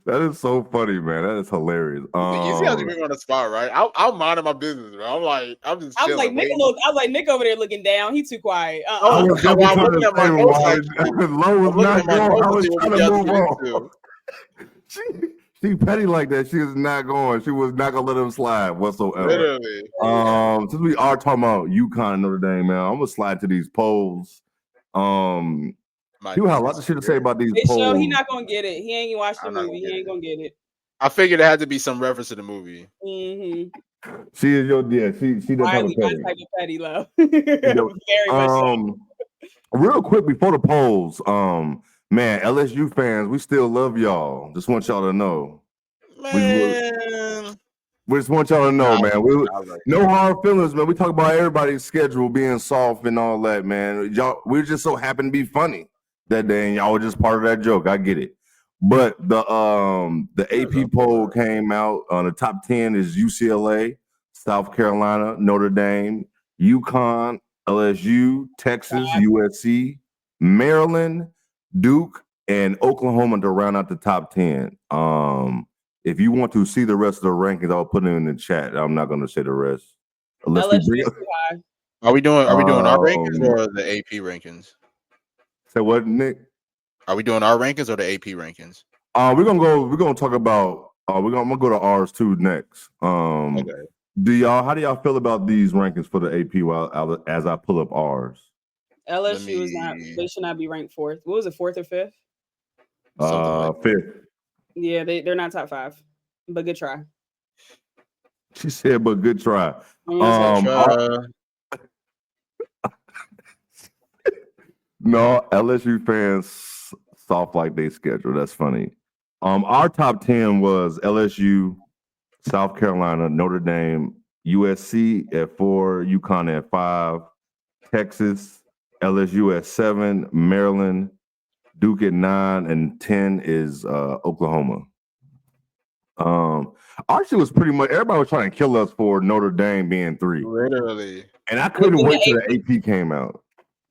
That is so funny, man. That is hilarious. You see how you bring me on the spot, right? I'm minding my business, bro. I'm just chilling. I was like Nick over there looking down. He too quiet. I was looking at my notes. Low was not going. I was trying to move on. She petty like that. She is not going. She was not gonna let him slide whatsoever. Literally. Since we are talking about Uconn and Notre Dame, man, I'm gonna slide to these polls. You have a lot of shit to say about these polls. He not gonna get it. He ain't watched the movie. He ain't gonna get it. I figured there had to be some reference to the movie. Mm-hmm. She is she does have a type of petty love. Very much so. Real quick before the polls, man, LSU fans, we still love y'all. Just want y'all to know. Man. We just want y'all to know, man. No hard feelings, man. We talk about everybody's schedule being soft and all that, man. Y'all, we're just so happy to be funny that day, and y'all were just part of that joke. I get it. But the AP poll came out. The top 10 is UCLA, South Carolina, Notre Dame, Uconn, LSU, Texas, USC, Maryland, Duke, and Oklahoma to round out the top 10. If you want to see the rest of the rankings, I'll put them in the chat. I'm not going to say the rest. Unless Are we doing our rankings or the AP rankings? Say what, Nick? Are we doing our rankings or the AP rankings? We're gonna talk about I'm gonna go to ours too next. Okay. How do y'all feel about these rankings for the AP as I pull up ours? LSU they should not be ranked fourth. What was it, fourth or fifth? Fifth. Yeah, they're not top 5. But good try. She said, but good try. No, LSU fans soft like they schedule. That's funny. Our top 10 was LSU, South Carolina, Notre Dame, USC at 4, Uconn at 5, Texas, LSU at 7, Maryland, Duke at 9, and 10 is Oklahoma. Archie was pretty much everybody was trying to kill us for Notre Dame being 3. Literally. And I couldn't wait till the AP came out.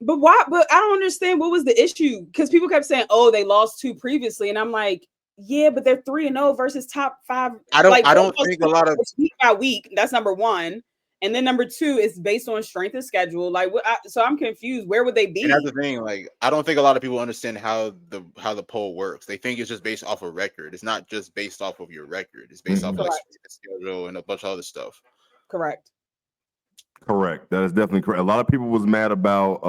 But why? But I don't understand what was the issue, because people kept saying, "Oh, they lost 2 previously," and I'm like, "Yeah, but they're 3-0 versus top 5." I don't think a lot of week by week. That's number 1, and then number 2 is based on strength of schedule. Like, so I'm confused. Where would they be? And that's the thing. Like, I don't think a lot of people understand how the poll works. They think it's just based off a record. It's not just based off of your record. It's based off like schedule and a bunch of other stuff. Correct. That is definitely correct. A lot of people was mad about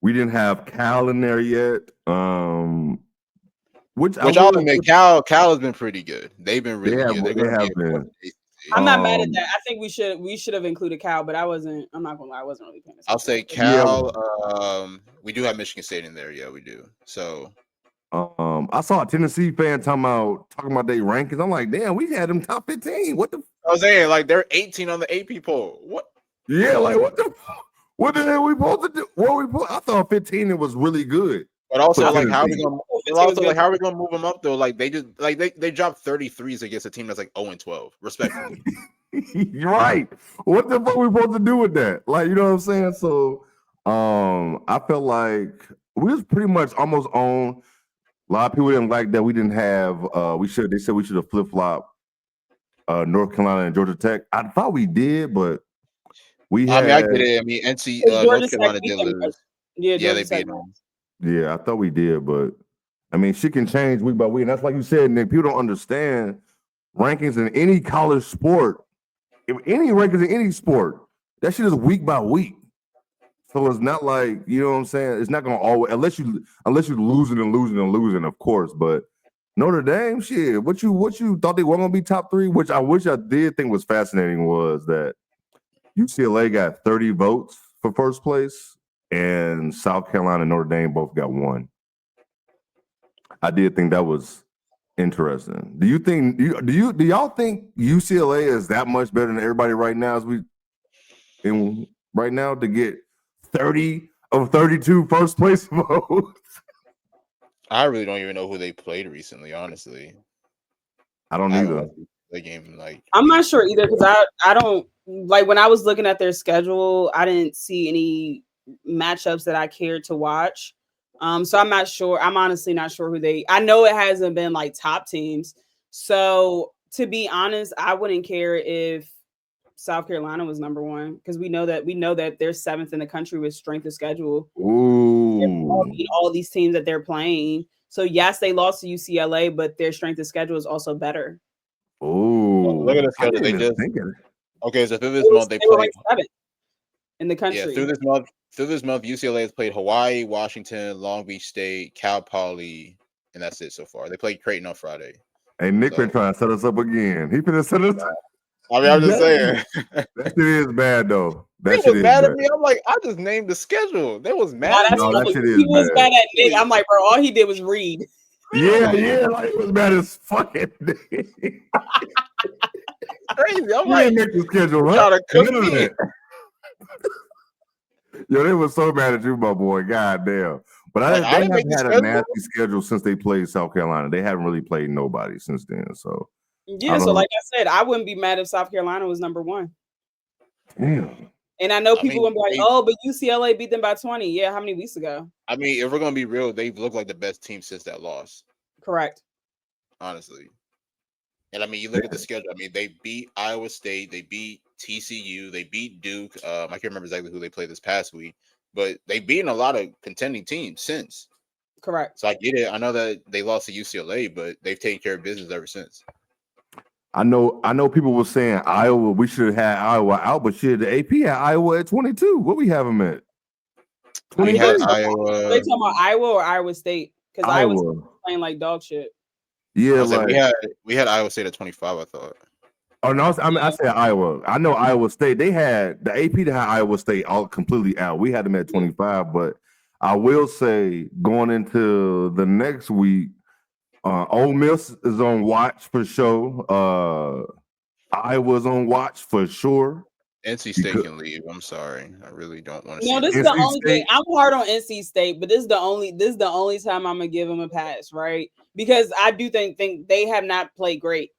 we didn't have Cal in there yet. Which I'll admit, Cal has been pretty good. They've been really good. They have been. I'm not mad at that. I think we should have included Cal, but I'm not gonna lie, I wasn't really paying attention. I'll say Cal. We do have Michigan State in there. Yeah, we do. So I saw a Tennessee fan talking about their rankings. I'm like, damn, we had them top 15. What the? I was saying, like, they're 18 on the AP poll. What? Yeah, like what the hell we supposed to do? I thought 15 it was really good. But also, like, how are we gonna move them up though? Like, they just they dropped 33s against a team that's like 0-12, respectfully. You're right. What the fuck we supposed to do with that? Like, you know what I'm saying? So I felt like we was pretty much almost on. A lot of people didn't like that we didn't have they said we should have flip-flopped North Carolina and Georgia Tech. I thought we did, but I get it. I mean, NC North Carolina did lose. Yeah, they beat them. Yeah, I thought we did, but I mean, shit can change week by week. And that's like you said, Nick, people don't understand rankings in any college sport. If any rankings in any sport, that shit is week by week. So it's not like, you know what I'm saying? It's not gonna always unless you're losing, of course. But Notre Dame, shit, what you thought they weren't gonna be top 3, which I wish I did think was fascinating, was that UCLA got 30 votes for first place, and South Carolina and Notre Dame both got 1. I did think that was interesting. Do y'all think UCLA is that much better than everybody right now right now to get 30 of 32 first place votes? I really don't even know who they played recently, honestly. I don't either. The game, like, I'm not sure either, because I don't like, when I was looking at their schedule, I didn't see any matchups that I cared to watch. So I'm not sure. I'm honestly not sure I know it hasn't been like top teams. So to be honest, I wouldn't care if South Carolina was number 1, because we know that they're 7th in the country with strength of schedule. Ooh. All these teams that they're playing. So yes, they lost to UCLA, but their strength of schedule is also better. Ooh. Look at the schedule. They just okay. So through this month they played 7th in the country. Yeah, through this month, UCLA has played Hawaii, Washington, Long Beach State, Cal Poly, and that's it so far. They played Creighton on Friday. Hey, Nick been trying to set us up again. He finna set us up. I mean, I'm just saying. That shit is bad, though. That shit was mad at me. I'm like, I just named the schedule. They was mad. That shit is he was bad. mad at Nick. I'm like, bro, all he did was read. Yeah, like it was mad as fucking crazy. I'm like, make the schedule, right? Trying to cook me. Yo, they was so mad at you, my boy. God damn. But they haven't had a nasty schedule since they played South Carolina. They haven't really played nobody since then. So yeah, so like I said, I wouldn't be mad if South Carolina was number 1. Damn. And I know people will be like, "Oh, but UCLA beat them by 20." Yeah, how many weeks ago? I mean, if we're gonna be real, they've looked like the best team since that loss. Correct. Honestly. And I mean, you look at the schedule. I mean, they beat Iowa State, they beat TCU, they beat Duke. I can't remember exactly who they played this past week, but they've beaten a lot of contending teams since. Correct. So I get it. I know that they lost to UCLA, but they've taken care of business ever since. I know people were saying Iowa, we should have had Iowa out, but shit, the AP had Iowa at 22. What we have them at? We had Iowa. They talking about Iowa or Iowa State? Because Iowa was playing like dog shit. Yeah, we had Iowa State at 25, I thought. Oh no, I said Iowa. I know Iowa State. They had the AP to have Iowa State all completely out. We had them at 25, but I will say going into the next week, Ole Miss is on watch for sure. Iowa's on watch for sure. NC State can leave. I'm sorry. I really don't want to see No, this them. is the only thing. I'm hard on NC State, but this is the only time I'm gonna give them a pass, right? Because I do think they have not played great.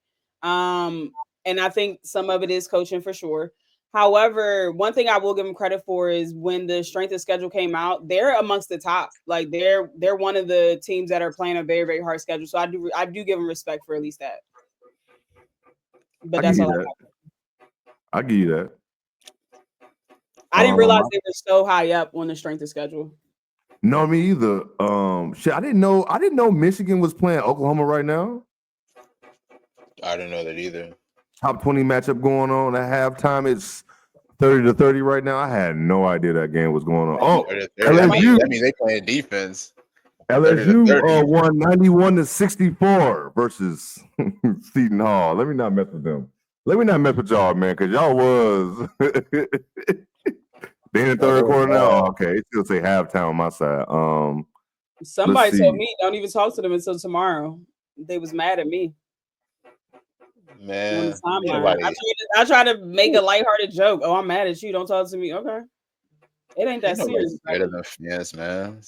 And I think some of it is coaching for sure. However, one thing I will give them credit for is when the strength of schedule came out, they're amongst the top. Like they're one of the teams that are playing a very, very hard schedule. So I do give them respect for at least that. But that's all I'll give you that. I didn't realize they were so high up on the strength of schedule. No, me either. Shit, I didn't know Michigan was playing Oklahoma right now. I didn't know that either. Top 20 matchup going on at halftime. It's 30-30 right now. I had no idea that game was going on. Oh, LSU. That means they playing defense. LSU won 91-64 versus Seton Hall. Let me not mess with them. Let me not mess with y'all, man, because y'all was they in the third quarter now. Okay, it still say halftime on my side. Somebody told me don't even talk to them until tomorrow. They was mad at me. Man, I try to make a lighthearted joke. Oh, I'm mad at you. Don't talk to me. Okay, it ain't that serious. Yes, man.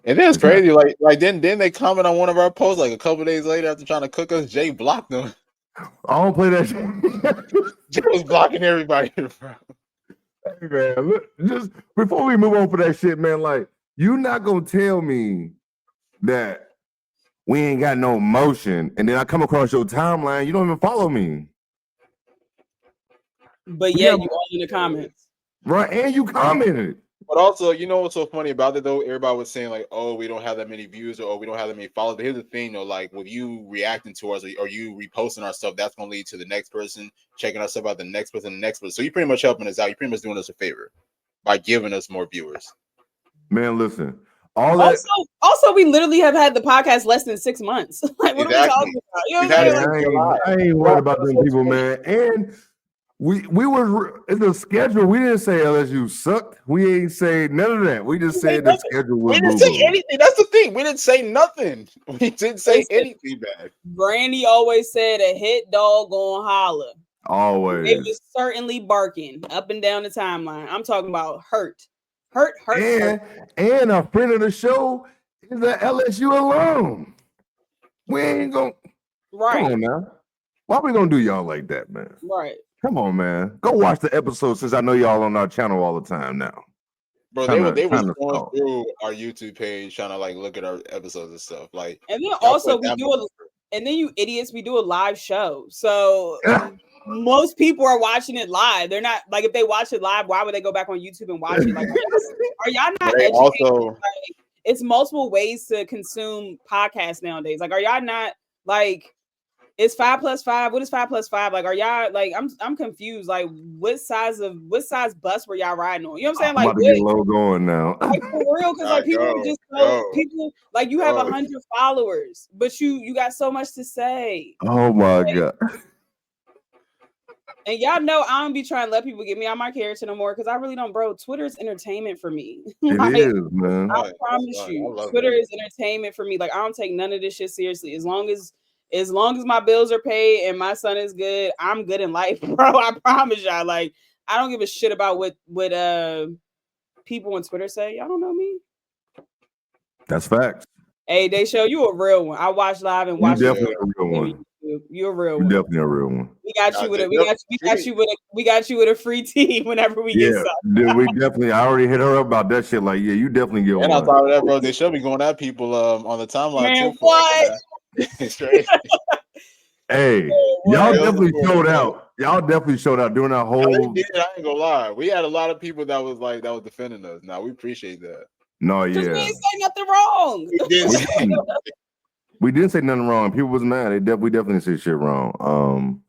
And then it's crazy. Like then they comment on one of our posts like a couple days later after trying to cook us. Jay blocked them. I don't play that shit. Jay was blocking everybody. Bro. Hey man, look, just before we move on for that shit, man, like you not gonna tell me that we ain't got no motion, and then I come across your timeline, you don't even follow me. But yeah, you all in the comments. Right, and you commented. But also, you know what's so funny about it though? Everybody was saying like, "Oh, we don't have that many views," or "Oh, we don't have that many followers." But here's the thing, though: like, with you reacting to us or you reposting our stuff, that's gonna lead to the next person checking our stuff out, the next person. So you pretty much helping us out. You're pretty much doing us a favor by giving us more viewers. Man, listen. Also, we literally have had the podcast less than 6 months. Like, what are we talking about? You know I ain't worried about them people, man. And we were in the schedule. We didn't say LSU sucked. We ain't say none of that. We just said the schedule was. We didn't say anything. That's the thing. We didn't say nothing. We didn't say anything bad. Brandy always said a hit dog gonna holler. Always. It was certainly barking up and down the timeline. I'm talking about hurt. And a friend of the show is an LSU alum. We ain't gonna. Right. Come on now. Why we gonna do y'all like that, man? Right. Come on, man. Go watch the episode since I know y'all on our channel all the time now. Bro, they were going through our YouTube page trying to like look at our episodes and stuff. Like, and then also you idiots, we do a live show. So most people are watching it live. They're not like if they watch it live, why would they go back on YouTube and watch it? Like, are y'all not educated? Also, like, it's multiple ways to consume podcasts nowadays. Like, are y'all not like? It's 5 + 5. What is 5 + 5? Like, are y'all like? I'm confused. Like, what size bus were y'all riding on? You know what I'm saying? I'm about to get low going now. Like for real, because like people like you have 100 followers, but you got so much to say. Oh my god! And y'all know I don't be trying to let people get me on my character no more because I really don't, bro. Twitter is entertainment for me. Like, it is, man. I promise you, Twitter is entertainment for me. Like I don't take none of this shit seriously. As long as my bills are paid and my son is good, I'm good in life, bro. I promise y'all. Like, I don't give a shit about what people on Twitter say. Y'all don't know me. That's facts. Hey, they show you a real one. I watch live and watch. You definitely a real one. You're a real one. Definitely a real one. We got you with a free tea whenever we get something. Dude, we definitely. I already hit her up about that shit. Like, yeah, you definitely get one. And on top of that, bro, they should be going at people on the timeline Man, too. What? Hey, y'all definitely showed out. Y'all definitely showed out during that whole. I ain't gonna lie. We had a lot of people that was defending us. Now we appreciate that. No, yeah. We didn't say nothing wrong. We didn't say nothing wrong. People was mad. We definitely said shit wrong.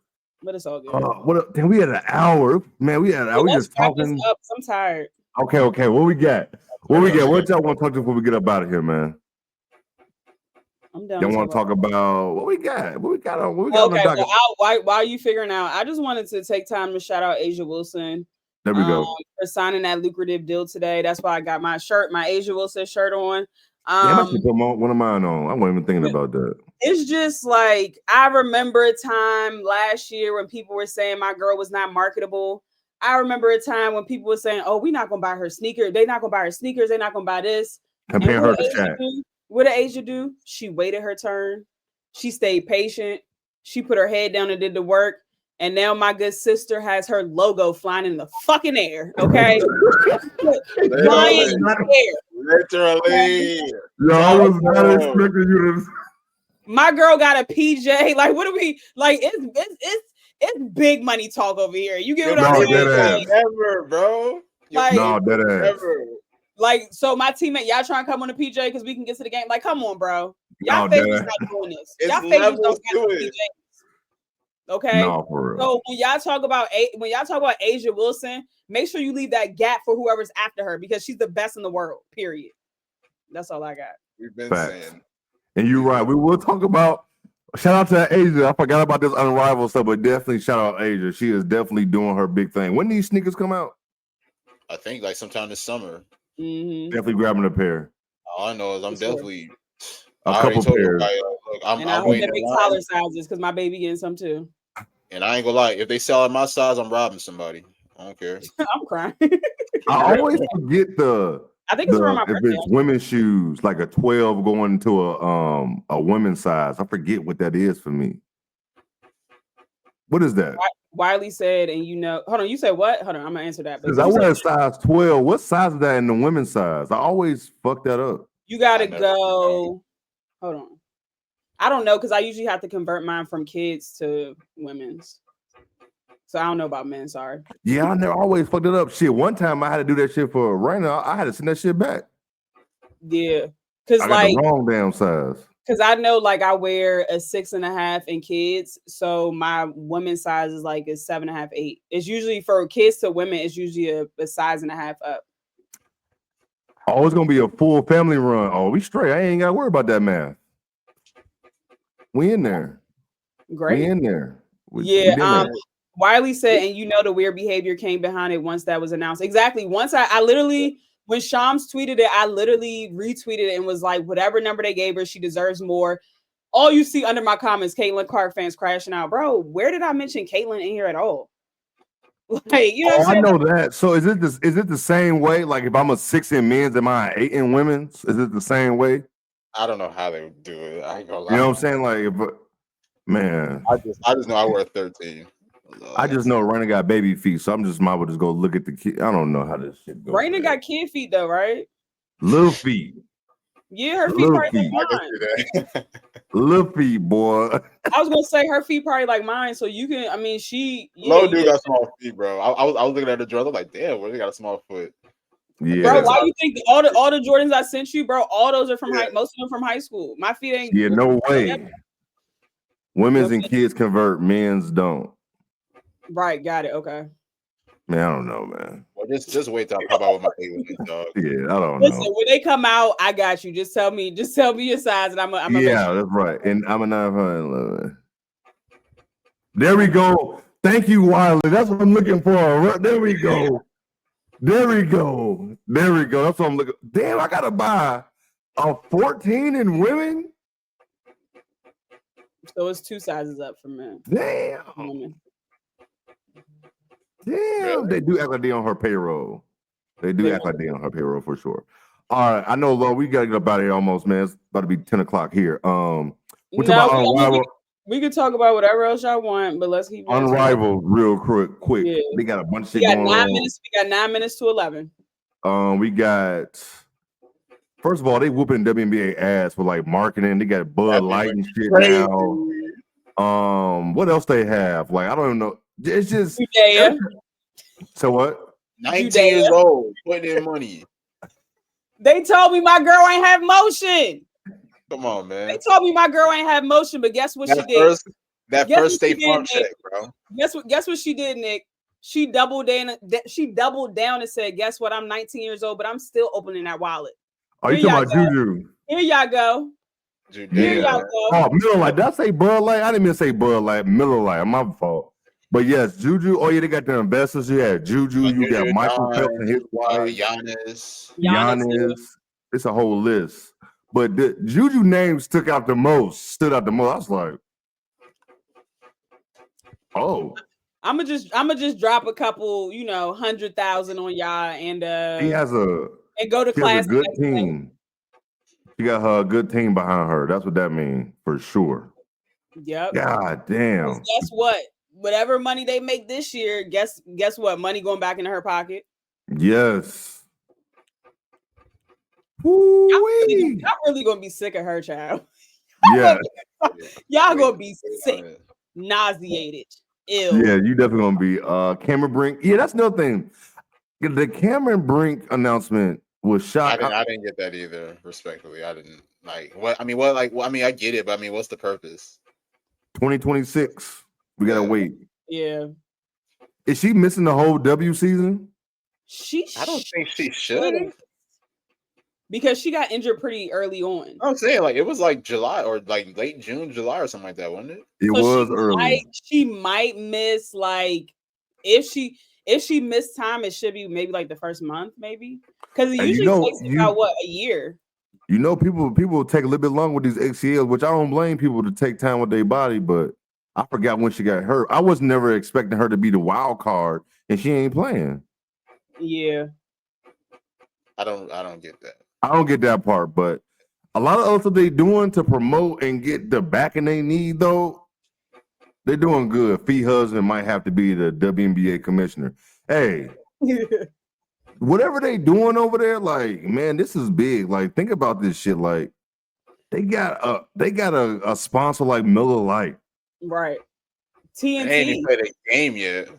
But it's all good. We had an hour. Man, we had an hour. We just talking. I'm tired. Okay. What we got? What y'all want to talk to before we get up out of here, man? I'm done. Y'all want to talk about what we got? What we got on the docket? While are you figuring out? I just wanted to take time to shout out Asia Wilson. There we go. For signing that lucrative deal today. That's why I got my Asia Wilson shirt on. I'm actually put one of mine on. I wasn't even thinking about that. It's just like I remember a time last year when people were saying my girl was not marketable. I remember a time when people were saying, "Oh, we're not gonna buy her sneakers. They're not gonna buy her sneakers. They're not gonna buy this." Comparing And her to Shaq. what did Asia do? She waited her turn. She stayed patient. She put her head down and did the work. And now my good sister has her logo flying in the fucking air. Okay, flying in the air. Literally. Yo, I was not expecting you to. My girl got a PJ. Like, what do we like? It's big money talk over here. You get what I'm saying? Never, bro. Like, no, that ass. Never. Like, so my teammate, y'all trying to come on the PJ because we can get to the game. Like, come on, bro. Y'all favorites not doing this. Y'all favorites don't got no PJs. Okay. No, for real. So when y'all talk about Asia Wilson, make sure you leave that gap for whoever's after her because she's the best in the world. Period. That's all I got. We've been saying. And you're right. We will talk about. Shout out to Asia. I forgot about this Unrivaled stuff, but definitely shout out Asia. She is definitely doing her big thing. When these sneakers come out? I think like sometime this summer. Mm-hmm. Definitely grabbing a pair. All I know is I'm definitely a couple pairs. I'm hope that big collar sizes because my baby getting some too. And I ain't gonna lie, if they sell at my size, I'm robbing somebody. I don't care. I'm crying. I always forget I think it's around my birthday. If it's women's shoes, like a 12 going to a women's size. I forget what that is for me. What is that? Wiley said, and hold on, you said what? Hold on, I'm gonna answer that. Because I wear a size 12. What size is that in the women's size? I always fuck that up. You gotta go. Hold on. I don't know because I usually have to convert mine from kids to women's. So I don't know about men. Sorry. Yeah, I never always fucked it up. Shit, one time I had to do that shit for Raina. I had to send that shit back. Yeah, because like the wrong damn size. Because I know, like, I wear a 6.5 in kids, so my women's size is like a 7.5, 8. It's usually for kids to women. It's usually a size and a half up. Oh, it's gonna be a full family run. Oh, we straight. I ain't gotta worry about that math. We in there. Great. We in there. Wiley said, and the weird behavior came behind it once that was announced. Exactly. Once I literally, when Shams tweeted it, I literally retweeted it and was like, whatever number they gave her, she deserves more. All you see under my comments, Caitlin Clark fans crashing out. Bro, where did I mention Caitlin in here at all? Like, you know what I'm saying? I know that. So is it the same way? Like if I'm a 6 in men's, am I an 8 in women's? Is it the same way? I don't know how they would do it. I ain't gonna lie. You know what I'm saying? Like, man. I just know I wear 13. I just know Raina got baby feet, so I'm just might just go look at the kid. I don't know how this shit goes. Raina got kid feet though, right? Little feet. Yeah, her feet probably like mine. Little feet, boy. I was gonna say her feet probably like mine, so you can. I mean, Low dude got small feet, bro. I was looking at the Jordans. I'm like, damn, where they got a small foot? Yeah, bro. Why you think all the Jordans I sent you, bro? All those are from most of them from high school. My feet ain't. Yeah, no way. Women's and kids convert, men's don't. Right, got it. Okay. Man, I don't know, man. Well, just wait till I pop out with my aliens, dog. Yeah, I don't Listen, know. when they come out, I got you. Just tell me your size, and I'm yeah, that's right. And I'm a 911. There we go. Thank you, Wiley. That's what I'm looking for. There we go. There we go. There we go. That's what I'm looking. Damn, I gotta buy a 14 in women. So it's 2 sizes up for men. Damn. Women. Damn, really? They do act like they on her payroll. They do act like they on her payroll for sure. All right, I know, Lo, we gotta get up out of here almost, man. It's about to be 10 o'clock here. We could talk about whatever else y'all want, but let's keep Unrivaled real quick. Yeah. They got a bunch of shit going on. We got 9 minutes to 11. We got. First of all, they whooping WNBA ass for like marketing. They got Bud Light and shit now. What else they have? Like I don't even know. It's just. Judea. So what? 19 years old, putting in money. They told me my girl ain't have motion. Come on, man. They told me my girl ain't have motion, but guess what she did? First State Farm check, bro. Guess what she did, Nick? She doubled down and said, "Guess what? I'm 19 years old, but I'm still opening that wallet." Are you talking about Juju? Here y'all go. Here y'all go. Oh, Miller Lite. Did I say Bud Light? I didn't mean to say Bud Light. Miller Lite. My fault. But yes, Juju. Oh yeah, they got the investors. You had Juju. You got Michael Phelps and his wife. Giannis. It's a whole list. But the Juju name stood out the most. I was like, oh. I'ma just drop a couple, 100,000 on y'all and go to she has a class. good team. She got her good team behind her. That's what that means for sure. Yep. God damn. Guess what? Whatever money they make this year, guess what? Money going back into her pocket. Yes. Y'all really gonna be sick of her, child. Yeah. Y'all gonna be sick, nauseated, ill. Yeah, you definitely gonna be Cameron Brink. Yeah, that's another thing. The Cameron Brink announcement was shocking. I didn't get that either. Respectfully, I didn't like what. I mean, what? Like, I mean, I get it, but I mean, what's the purpose? 2026. We gotta wait. Yeah. Is she missing the whole W season? I don't think she should. Because she got injured pretty early on. I'm saying, like, it was like July or like late June, July or something like that, wasn't it? It was early. She might miss, like, if she missed time, it should be maybe like the first month, maybe. Because it usually takes about a year. People take a little bit longer with these ACLs, which I don't blame people to take time with their body, but I forgot when she got hurt. I was never expecting her to be the wild card, and she ain't playing. Yeah. I don't get that. I don't get that part, but a lot of other stuff they doing to promote and get the backing they need, though, they're doing good. Fee Husband might have to be the WNBA commissioner. Hey, whatever they doing over there, like, man, this is big. Like, think about this shit. Like, they got a sponsor like Miller Lite. Right. TNT. They ain't even played a game yet.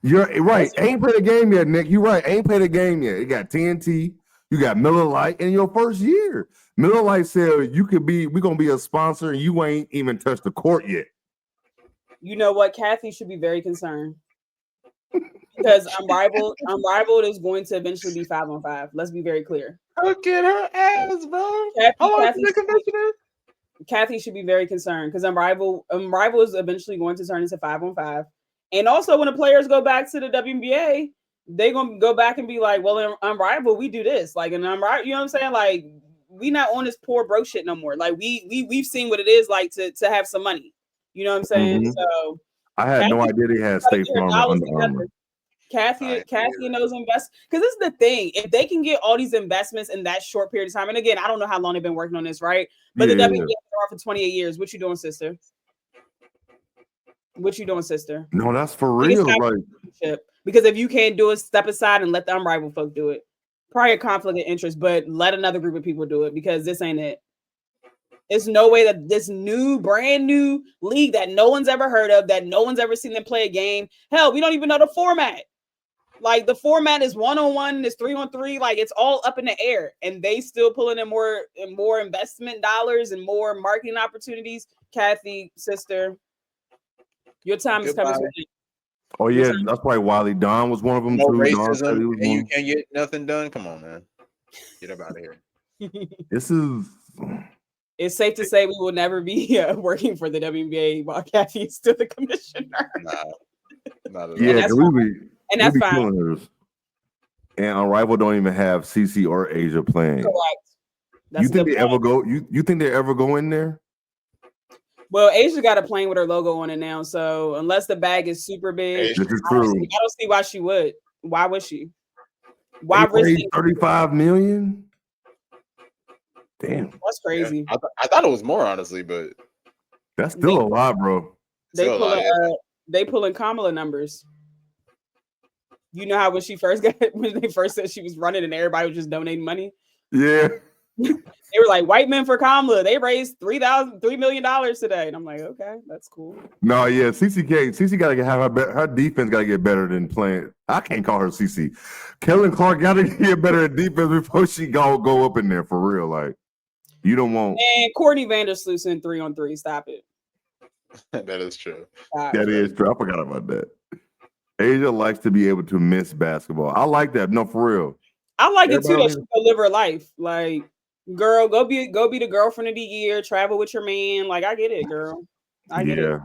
You're right. Ain't played a game yet, Nick. You're right. Ain't played a game yet. You got TNT. You got Miller Lite in your first year. Miller Lite said we're gonna be a sponsor, and you ain't even touched the court yet. You know what? Kathy should be very concerned. Because Unrivaled is going to eventually be 5-on-5. Let's be very clear. Look at her ass, bro. Kathy should be very concerned because Unrivaled is eventually going to turn into 5-on-5. And also, when the players go back to the WNBA, they're gonna go back and be like, "Well, in Unrivaled, we do this." Like, in Unrivaled, you know what I'm saying? Like, we not on this poor broke shit no more. Like, we've seen what it is like to have some money. You know what I'm saying? Mm-hmm. So I had no idea they had State Farm Under Armour. Kathy and those invest because this is the thing. If they can get all these investments in that short period of time, and again, I don't know how long they've been working on this, right? But the WNBA been around for 28 years. What you doing, sister? What you doing, sister? No, that's for real. Like, because if you can't do it, step aside and let the Unrivaled folk do it. Probably a conflict of interest, but let another group of people do it because this ain't it. There's no way that this brand new league that no one's ever heard of, that no one's ever seen them play a game. Hell, we don't even know the format. Like, the format is 1-on-1, it's 3-on-3, like, it's all up in the air, and they still pulling in more investment dollars and more marketing opportunities. Kathy, sister, your time is coming. Oh yeah, that's probably Wiley. Don was one of them. No too. racism, and you can't get nothing done. Come on, man, get up out of here. It's safe to say we will never be working for the WNBA while Kathy is still the commissioner. Not at all. Yeah, and that's fine. And Unrivaled don't even have CC or Asia playing. Correct. You think they ever go? You think they ever go in there? Well, Asia got a plane with her logo on it now, so unless the bag is super big, this is true. I don't see why she would. Why would she? Why risk $35 million? Damn, that's crazy. Yeah, I thought it was more, honestly, but that's still a lot, bro. They pulling Kamala numbers. You know how when they first said she was running and everybody was just donating money? Yeah. They were like, white men for Kamala. They raised $3 million today. And I'm like, okay, that's cool. No, yeah, CC got to have her defense got to get better than playing. I can't call her CC. Kellen Clark got to get better at defense before she go up in there for real. Like, you don't want. And Courtney Vandersloot in 3-on-3. Stop it. That is true. That is true. I forgot about that. Asia likes to be able to miss basketball. I like that. No, for real. I like it too. That she can live her life. Like, girl, go be the girlfriend of the year. Travel with your man. Like, I get it, girl. I get it.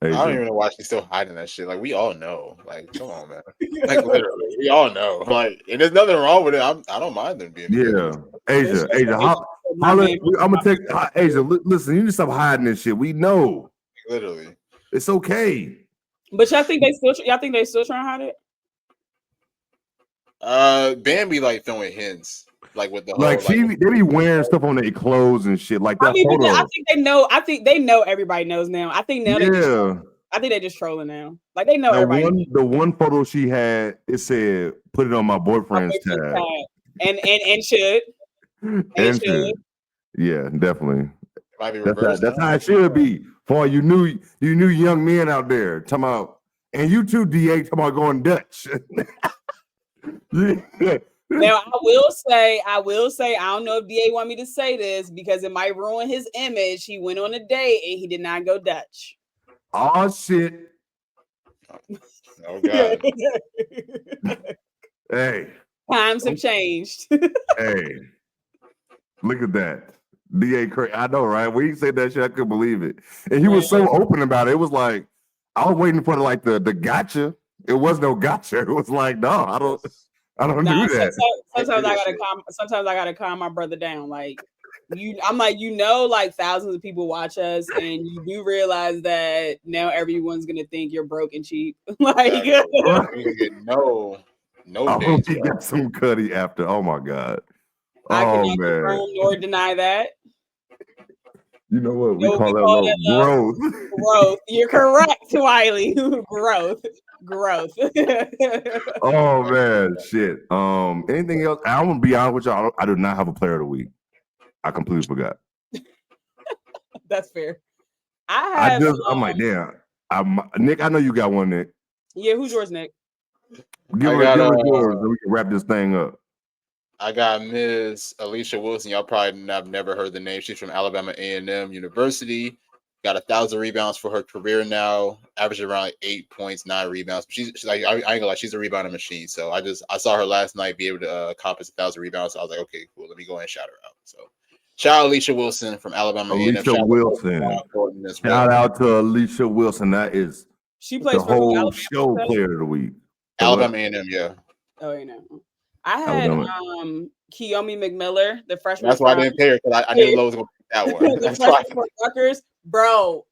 I don't even know why she's still hiding that shit. Like, we all know. Like, come on, man. Like, literally, we all know. Like, and there's nothing wrong with it. I don't mind them being. Yeah, Asia. I'm gonna take Asia. Listen, you need to stop hiding this shit. We know. Literally, it's okay. But y'all think they still trying to hide it? Bambi like throwing hints, like with the whole Like they be wearing stuff on their clothes and shit. Like that I mean, photo. I think they know. I think they know. Everybody knows now. I think now they just. I think they're just trolling now. Like they know everybody. The one photo she had, it said, "Put it on my boyfriend's tab." And should. And should. Yeah, definitely. Might be reversed. That's how it should be. For all you new young men out there, talking about, and you too, DA, talking about going Dutch. Yeah. Now I will say, I don't know if DA want me to say this because it might ruin his image. He went on a date and he did not go Dutch. Oh shit. Oh god. Hey. Times have changed. Hey. Look at that. DA crazy. I know, right? When he said that shit, I couldn't believe it. And he was so open about it. It was like, I was waiting for the gotcha. It was no gotcha. It was like, no, I don't do that. Sometimes I gotta calm my brother down. Like I'm like, like thousands of people watch us, and you do realize that now everyone's gonna think you're broke and cheap. Like no I hope he got some cutty after. Oh my god. I cannot confirm nor deny that. You know what? We call that growth. Growth. You're correct, Wiley. Growth. Oh man, shit. Anything else? I'm gonna be honest with y'all. I do not have a player of the week. I completely forgot. That's fair. I'm like, damn. Nick, I know you got one, Nick. Yeah, who's yours, Nick? Give us yours so we can wrap this thing up. I got Miss Alicia Wilson. Y'all probably have never heard the name. She's from Alabama A&M University. Got 1,000 rebounds for her career now. Averaging around like 8 points, 9 rebounds. She's like, I ain't gonna lie, she's a rebounding machine. So I saw her last night be able to accomplish 1,000 rebounds. So I was like, okay, cool. Let me go ahead and shout her out. So shout out Alicia Wilson from Alabama A&M. Alicia Wilson. Shout out to Alicia Wilson. That is she plays the whole show player of the week. Alabama A&M, yeah. Oh, you know. I had Kiyomi McMiller, the freshman. That's why I didn't pay her because I knew Lo was going to pick that one. The freshman for Rutgers, bro.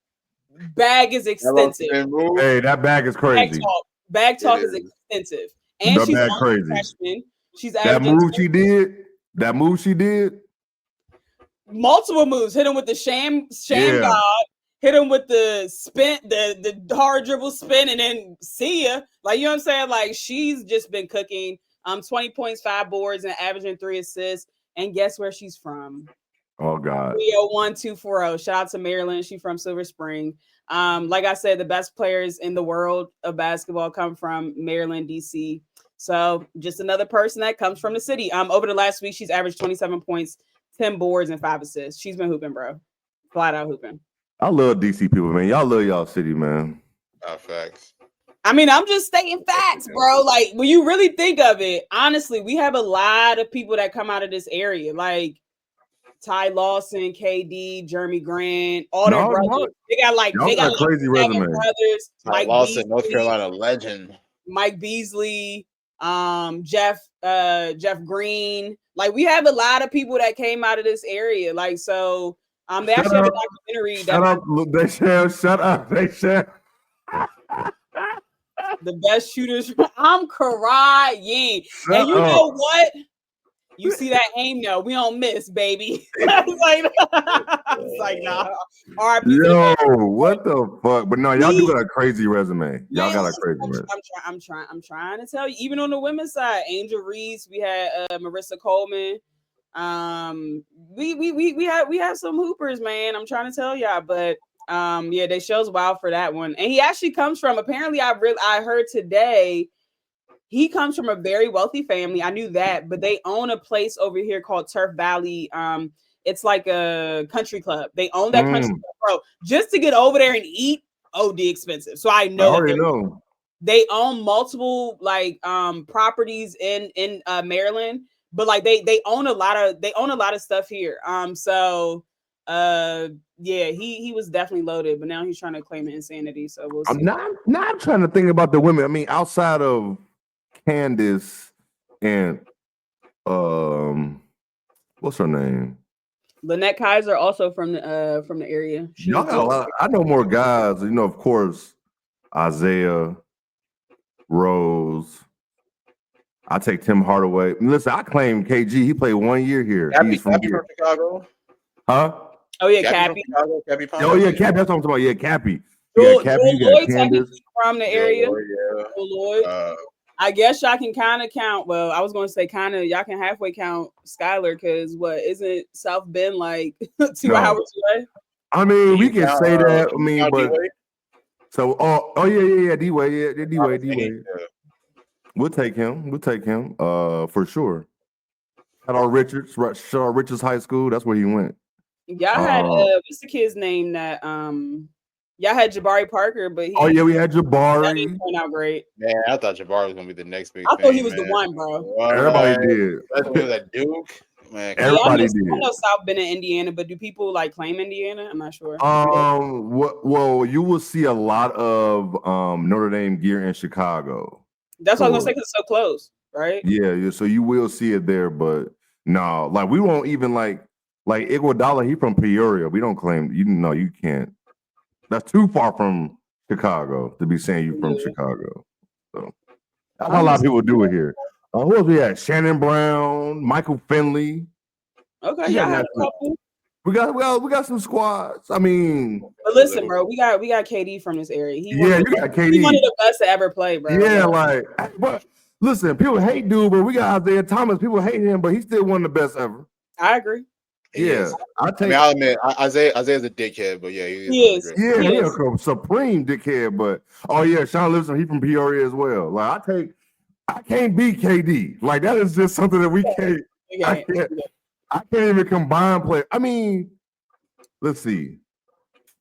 Bag is extensive. Hey, that bag is crazy. Bag talk is extensive, and she's a freshman. She's that move she did. Multiple moves. Hit him with the sham god. Hit him with the spin, the hard dribble spin, and then see ya. Like, you know what I'm saying? Like, she's just been cooking. 20 points, 5 boards, and averaging 3 assists. And guess where she's from? Oh God. 301-240. Shout out to Maryland. She's from Silver Spring. Like I said, the best players in the world of basketball come from Maryland, DC. So just another person that comes from the city. Over the last week, she's averaged 27 points, 10 boards, and 5 assists. She's been hooping, bro. Flat out hooping. I love DC people, man. Y'all love y'all city, man. Facts. I mean, I'm just stating facts, bro. Like, when you really think of it, honestly, we have a lot of people that come out of this area. Like Ty Lawson, KD, Jeremy Grant, all their brothers. They got crazy resume. Brothers. Ty Lawson, North Carolina legend. Mike Beasley, Jeff Green. Like, we have a lot of people that came out of this area. Like, so they actually have a documentary. Shut up. They share. The best shooters. I'm crying. And you know what? You see that aim now. We don't miss, baby. It's like, nah. RIP. Yo, what the fuck? But no, y'all do got a crazy resume. Y'all got a crazy resume. I'm trying to tell you. Even on the women's side, Angel Reese, we had Marissa Coleman. We have some hoopers, man. I'm trying to tell y'all, but they shows wild for that one. And he actually comes from, apparently I heard today, he comes from a very wealthy family. I knew that, but they own a place over here called Turf Valley. It's like a country club. They own that country club, bro. Just to get over there and eat, OD expensive. So I know they own multiple properties in Maryland, but like they own a lot of stuff here. He was definitely loaded, but now he's trying to claim insanity. So we'll see. I'm not trying to think about the women. I mean, outside of Candace and what's her name? Lynette Kaiser, also from the area. Y'all got a lot. I know more guys. You know, of course, Isaiah Rose. I take Tim Hardaway. Listen, I claim KG. He played 1 year here. He's from here. From Chicago. Huh? Oh yeah, Cappy. Cappy Oh yeah, Cappy. That's what I'm talking about. Yeah, Cappy. Joel Cappy. Lloyd technically from the area. Joel Lloyd. I guess y'all can kind of count. Well, I was going to say kind of. Y'all can halfway count Skylar because what isn't South Bend like 2 hours away? I mean, we can say that. I mean, but so yeah, D-Way, D-Way. We'll take him. For sure. At our Richards High School. That's where he went. Y'all had what's the kid's name that y'all had Jabari Parker, but we had Jabari. That didn't turn out great. Man, I thought Jabari was gonna be the next big. I thought he was the one, bro. Everybody did. That's when he was at Duke. Man, everybody did. I know South Bend in Indiana, but do people like claim Indiana? I'm not sure. Well, you will see a lot of Notre Dame gear in Chicago. That's what I was gonna say because it's so close, right? Yeah. So you will see it there, but no, like we won't even like Iguodala. He from Peoria. We don't claim. You can't. That's too far from Chicago to be saying you from Chicago. So that's how a lot of people do it here. Who else we had? Shannon Brown, Michael Finley. Okay, y'all had a couple. We got some squads. I mean, but listen, bro, we got KD from this area. You got KD. He's one of the best to ever play, bro. Yeah, but listen, people hate dude, but we got Isaiah Thomas. People hate him, but he's still one of the best ever. I agree. Yeah, I'll admit, Isaiah's a dickhead, but yeah, he is. Yeah, he is a supreme dickhead. But Sean Livingston, he from Peoria as well. Like I can't beat KD. Like that is just something that we can't. I can't even combine play. I mean, let's see.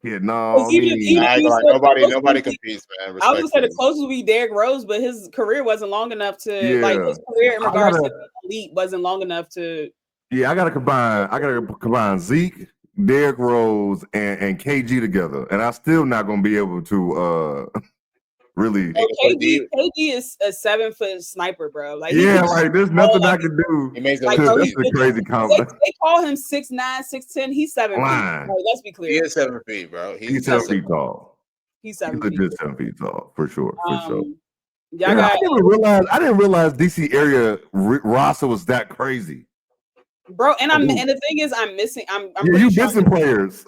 Yeah, no. Nobody competes, man. I was gonna say the closest we Derrick Rose, but his career wasn't long enough to his career in regards to elite wasn't long enough to. Yeah, I gotta combine Zeke, Derrick Rose, and KG together, and I'm still not gonna be able to really. KD is a 7-foot sniper, bro. Like there's nothing I can do. That's a crazy comment. They call him 6'9", 6'10". He's 7 feet. Like, let's be clear. He is 7 feet, bro. He's 7 feet tall. He's 7 feet. He's 7 feet tall for sure. I didn't realize DC area roster was that crazy. Bro, and the thing is, I'm missing. You missing players.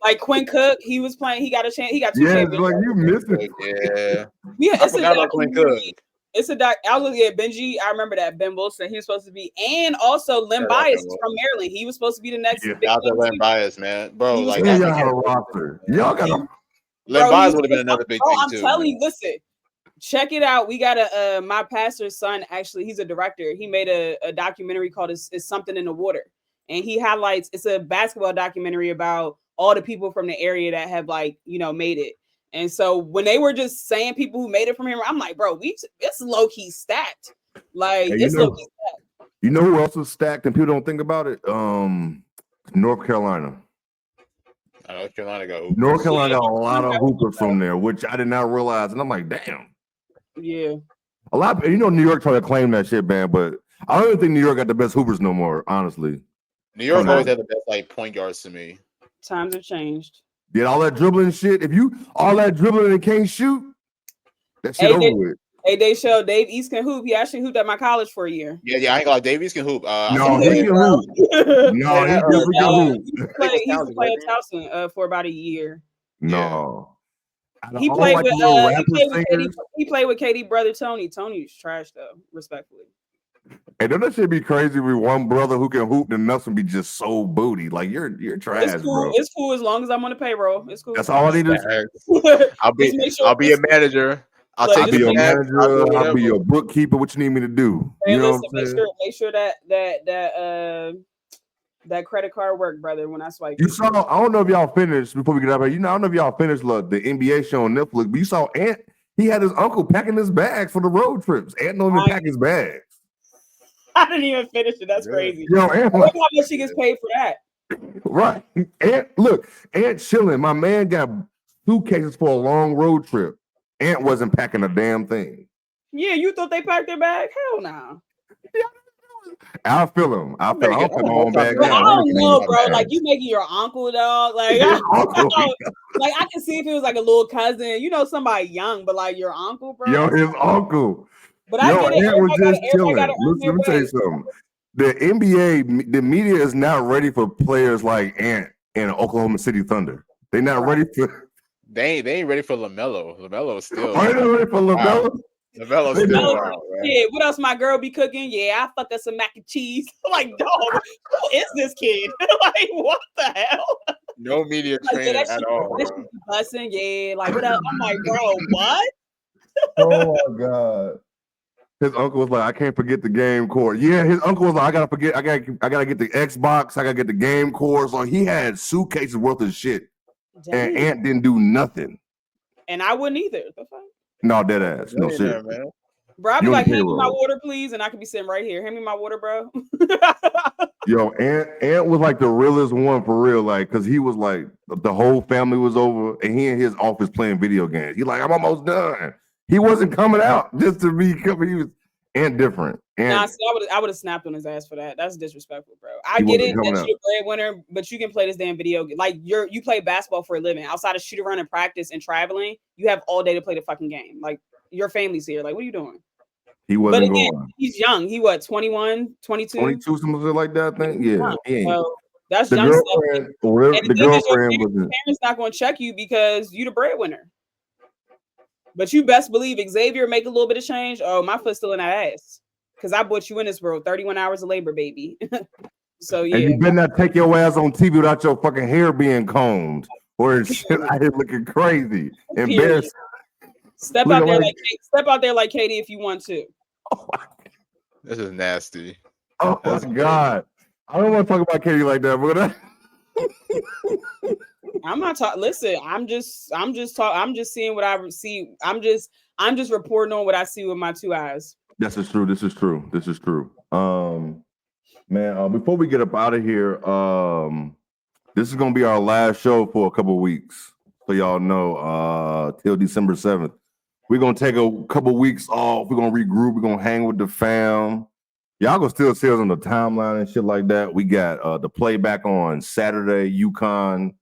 Like Quinn Cook, he was playing. He got a chance. He got 2 championships. Like you missed it. Yeah. I forgot about Quinn Cook. It's a doc. I was looking at Benji. I remember that Ben Wilson. He was supposed to be, and also Len Bias from Maryland. He was supposed to be the next. Out there, Len Bias, man, bro. Y'all got a roster. Y'all got a. Len Bias would have been another big thing too. I'm telling you, listen. Check it out. We got my pastor's son. Actually, he's a director. He made a documentary called "It's Something in the Water," and he highlights. It's a basketball documentary about all the people from the area that have made it. And so when they were just saying people who made it from here, I'm like, bro, it's low key stacked. Like it's low key stacked. You know who else was stacked and people don't think about it? North Carolina. North Carolina got hoopers. North Carolina got a lot of hoopers from there, which I did not realize. And I'm like, damn. Yeah. A lot of, New York trying to claim that shit, man, but I don't even think New York got the best hoopers no more, honestly. New York always had the best point guards to me. Times have changed. Did all that dribbling shit. If you all that dribbling and can't shoot, that shit over with. Hey, they show Dave East can hoop. He actually hooped at my college for a year. Yeah, I ain't gonna lie. Dave East can hoop. No, he can hoop. No, he definitely can hoop. He used to play at Towson for about a year. No. He played with Katie brother Tony. Tony's trash though, respectfully. Hey, don't that shit be crazy with one brother who can hoop and nothing be just so booty? Like you're trash, it's cool. Bro. It's cool as long as I'm on the payroll. It's cool. That's all I need to I'll be a manager. I'll be your manager. I'll be your bookkeeper. What you need me to do? You know what I'm saying? Make sure that credit card work, brother. When I swipe, you saw. I don't know if y'all finished before we get up here. I don't know if y'all finished the NBA show on Netflix, but you saw Ant. He had his uncle packing his bags for the road trips. Ant don't even pack his bags. I didn't even finish it. That's crazy. Yo, Ant, look how much he gets paid for that. Right. Ant chilling. My man got suitcases for a long road trip. Ant wasn't packing a damn thing. Yeah, you thought they packed their bag? Hell no. I feel him. I don't put my own bag Bro, I down. don't know, bro. Like you making your uncle, dog. Like, like I can see if it was like a little cousin, you know, somebody young, but like your uncle, bro. Yo, his uncle. But I get it. Ant was just chilling. Listen, Let me tell you something. The NBA, the media is not ready for players like Ant and Oklahoma City Thunder. They're not ready for. They ain't ready for LaMelo. LaMelo is still. Are they not ready for LaMelo? Wow. LaMelo's still wild, man. Yeah, what else my girl be cooking? Yeah, I fuck us some mac and cheese. Like, dog, who is this kid? Like, what the hell? No media training at all. Busing, yeah, like what else? I'm like, bro, what? Oh my god. His uncle was like, I can't forget the game cord. Yeah, his uncle was like, I gotta get the Xbox, I gotta get the game cord. So he had suitcases worth of shit. Dang. And Ant didn't do nothing. And I wouldn't either. The fuck? No, dead ass. No shit. Bro, I'd be like, hand me my water, please. And I could be sitting right here. Hand me my water, bro. Yo, Ant was like the realest one for real. Like, cause he was like, the whole family was over and he in his office playing video games. He like, I'm almost done. He wasn't coming out just to be coming. He was Ant different. Nah, see, I would have snapped on his ass for that. That's disrespectful, bro. I get it that you're a breadwinner, but you can play this damn video game. Like you play basketball for a living. Outside of shoot around and practice and traveling, you have all day to play the fucking game. Like your family's here. Like, what are you doing? He wasn't going. He's young. He what, 21, 22? 22, something like that, I think. Yeah. So that's the young girlfriend, stuff. The girlfriend was parents not going to check you because you the breadwinner. But you best believe Xavier make a little bit of change. Oh, my foot's still in that ass. Because I brought you in this world, 31 hours of labor, baby. So yeah. And you better not take your ass on TV without your fucking hair being combed or shit out here looking crazy. Embarrassing. Step out there like Katie if you want to. Oh, this is nasty. Oh my god. I don't want to talk about Katie like that, but I'm not talking. Listen, I'm just seeing what I see. I'm just reporting on what I see with my two eyes. This is true. Man, before we get up out of here, this is gonna be our last show for a couple of weeks. So y'all know, till December 7th. We're gonna take a couple weeks off. We're gonna regroup. We're gonna hang with the fam. Y'all gonna still see us on the timeline and shit like that. We got the playback on Saturday, Uconn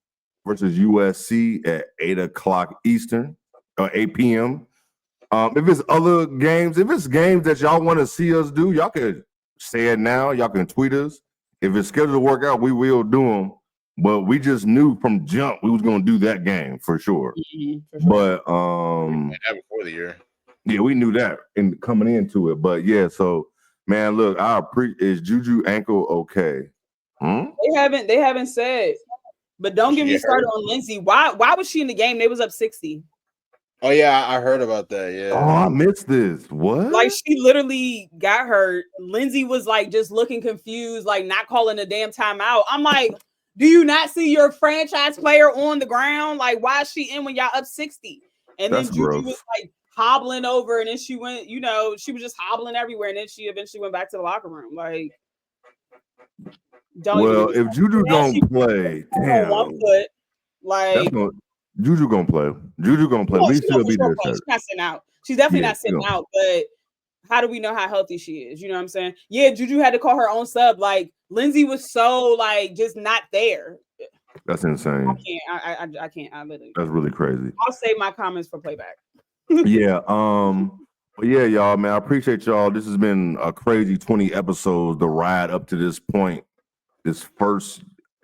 versus USC at 8 o'clock Eastern or 8 p.m. If it's other games, if it's games that y'all want to see us do, y'all can say it now. Y'all can tweet us. If it's scheduled to work out, we will do them. But we just knew from jump we was gonna do that game for sure. Mm-hmm, for sure. But that before the year. Yeah, we knew that in coming into it. But yeah, so man, look, is Juju ankle okay? They haven't said. But don't get me started on Lindsay. Why was she in the game? They was up 60. Oh yeah, I heard about that. Yeah. Oh, I missed this. What? Like she literally got hurt. Lindsay was like just looking confused, like not calling a damn timeout. I'm like, do you not see your franchise player on the ground? Like, why is she in when y'all up 60? And then Juju was like hobbling over, and then she went, she was just hobbling everywhere, and then she eventually went back to the locker room. Like, if Juju don't play, damn. 1 foot, like Juju gonna play. Well, we still be there. She's not sitting out. She's definitely not sitting out. But how do we know how healthy she is? You know what I'm saying? Yeah, Juju had to call her own sub. Like Lindsay was so like just not there. That's insane. I can't. I literally. That's really crazy. I'll save my comments for playback. Yeah. But yeah, y'all, man, I appreciate y'all. This has been a crazy 20 episodes. The ride up to this point. This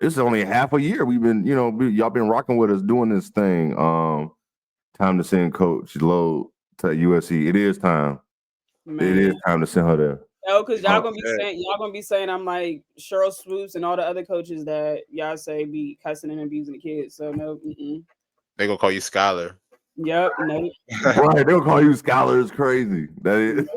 is only half a year. We've been, y'all been rocking with us doing this thing. Time to send Coach Lowe to USC. It is time. Man. It is time to send her there. No, because y'all gonna be saying I'm like Cheryl Swoops and all the other coaches that y'all say be cussing and abusing the kids. So no, they gonna call you Skylar. Yep, no. Right, they'll call you Skylar. It's crazy. That is.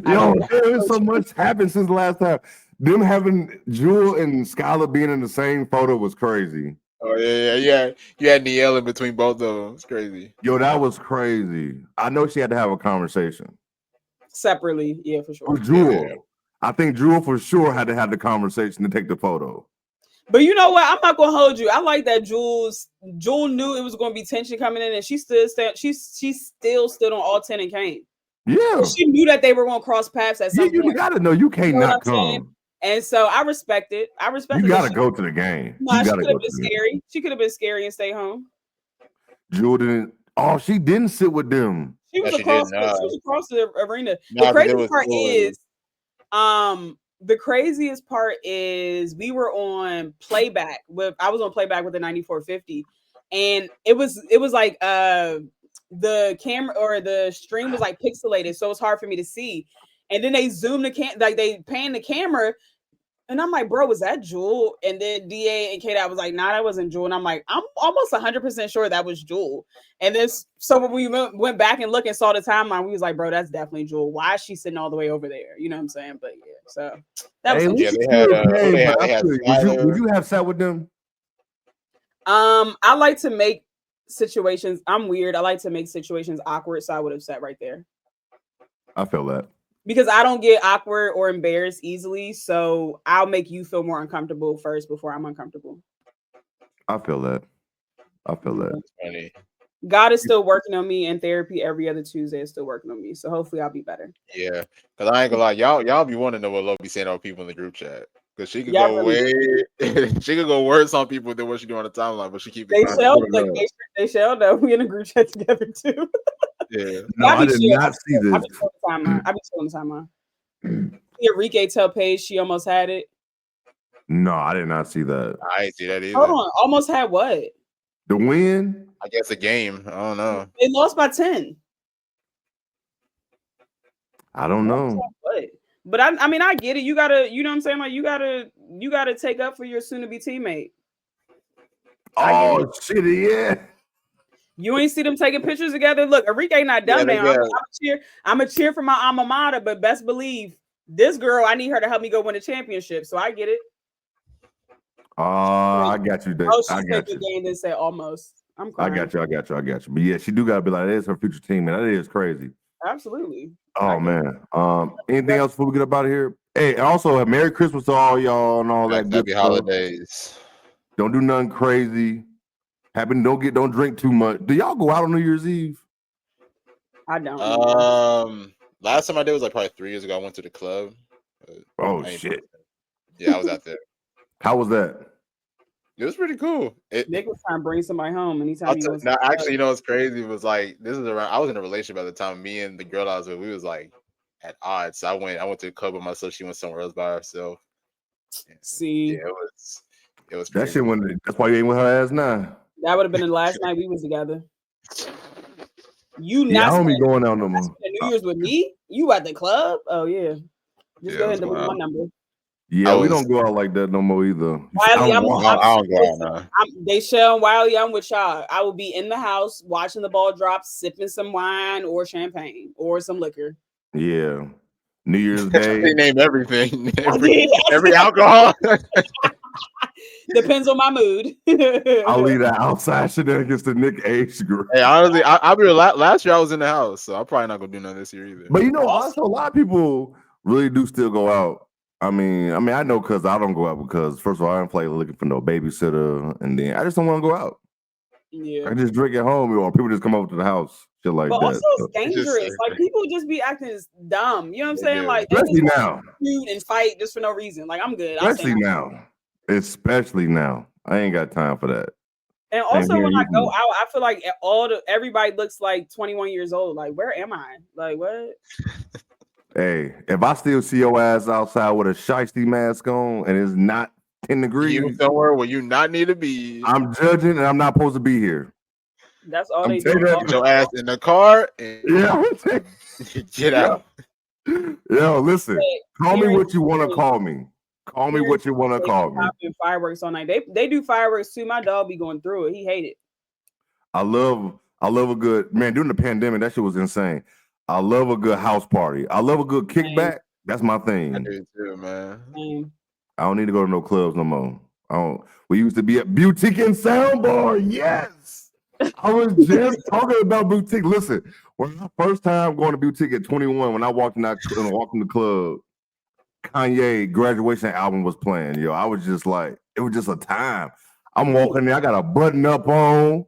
Yo, there's so much happened since last time. Them having Jewel and Skylar being in the same photo was crazy. Oh yeah. You had Nielle in between both of them. It's crazy. Yo, that was crazy. I know she had to have a conversation separately. Yeah, for sure. With Jewel, yeah. I think Jewel for sure had to have the conversation to take the photo. But you know what? I'm not gonna hold you. I like that Jewel knew it was gonna be tension coming in, and she still stood on all 10 and came. Yeah. She knew that they were going to cross paths at some point. You got to know you can't not come. Saying? And so I respect it. You got to go to the game. No, she could have been scary. She could have been scary and stay home. Jewel didn't. Oh, she didn't sit with them. She was across the arena. The craziest part is we were on playback I was on playback with the 9450, and it was like the camera or the stream was like pixelated, so it's hard for me to see. And then they zoomed they panned the camera. And I'm like, bro, was that Jewel? And then DA and Kate, I was like, nah, that wasn't Jewel. And I'm like, I'm almost 100% sure that was Jewel. And then so when we went back and looked and saw the timeline, we was like, bro, that's definitely Jewel. Why is she sitting all the way over there? You know what I'm saying? But yeah, so that was would you have sat with them? I like to make situations. I'm weird. I like to make situations awkward, so I would have sat right there. I feel that. Because I don't get awkward or embarrassed easily, so I'll make you feel more uncomfortable first before I'm uncomfortable. I feel that. That's funny. God is still working on me, and therapy every other Tuesday is still working on me. So hopefully I'll be better. Yeah, because I ain't gonna lie, y'all be wanting to know what Lo be saying on people in the group chat. Because she could go she could go worse on people than what she do on the timeline, but she keep it. They shall know. We in a group chat together too. Yeah. No, I did not see this. I be on the timeline. Enrique tell Paige she almost had it. No, I did not see that. I didn't see that either. Hold on, almost had what? The win? I guess a game. I don't know. They lost by 10. I don't know. But I mean, I get it. You gotta, you know what I'm saying? Like you gotta take up for your soon-to-be teammate. Oh shit, yeah. You ain't see them taking pictures together. Look, Enrique not done now. I'm a cheer for my alma mater, but best believe this girl, I need her to help me go win a championship. So I get it. I got you. I got you. Game then say almost. I'm crying. I got you. But yeah, she do gotta be like, that is her future teammate. That is crazy. Absolutely. Oh man. Anything else before we get up out of here? Hey, also Merry Christmas to all y'all and all that. Happy holidays. Don't do nothing crazy. Don't drink too much. Do y'all go out on New Year's Eve? I don't. Last time I did was like probably 3 years ago. I went to the club. Oh shit. Yeah, I was out there. How was that? It was pretty cool. Nick was trying to bring somebody home anytime. Actually, you know what's crazy? It was like I was in a relationship at the time. Me and the girl I was with, we was like at odds. So I went to the club with myself. She went somewhere else by herself. See, yeah, it was. That shit went. That's why you ain't with her ass now. That would have been the last night we was together. You I don't be going out no more. New Year's with me? You at the club? Oh yeah. Just go ahead and delete my number. Yeah, we don't go out like that no more either. Wiley, I don't go out now. Deshell and Wiley, I'm with y'all. I will be in the house watching the ball drop, sipping some wine or champagne or some liquor. Yeah. New Year's Day. They name everything. Every alcohol. Depends on my mood. I'll leave that outside shenanigans to Nick age group. Hey, honestly, I'll be last year I was in the house, so I'm probably not gonna do none this year either. But you know, also a lot of people really do still go out. I mean, I know because I don't go out because first of all, I don't play looking for no babysitter, and then I just don't want to go out. Yeah, I just drink at home, or people just come over to the house, shit like that. Also, it's dangerous. Like people just be acting dumb. You know what I'm saying? Like especially now, shoot and fight just for no reason. Like I'm good. Especially now, I ain't got time for that. And also, when I go out, I feel like everybody looks like 21 years old. Like, where am I? Like, what? Hey, if I still see your ass outside with a shiesty mask on and it's not 10 degrees, you somewhere where you not need to be. I'm judging and I'm not supposed to be here. That's all they do. Get your ass in the car and get out. Yo, listen. Call me what you want to call me. Call me what you want to call me. Fireworks all night. They do fireworks too. My dog be going through it. He hate it. I love a good man. During the pandemic, that shit was insane. I love a good house party. I love a good kickback. That's my thing. I do too, man. I don't need to go to no clubs no more. We used to be at Boutique and Soundbar. Yes. I was just talking about Boutique. Listen, when my first time going to Boutique at 21, when I walked in the club, Kanye graduation album was playing. Yo, I was just like, it was just a time. I'm walking there. I got a button up on.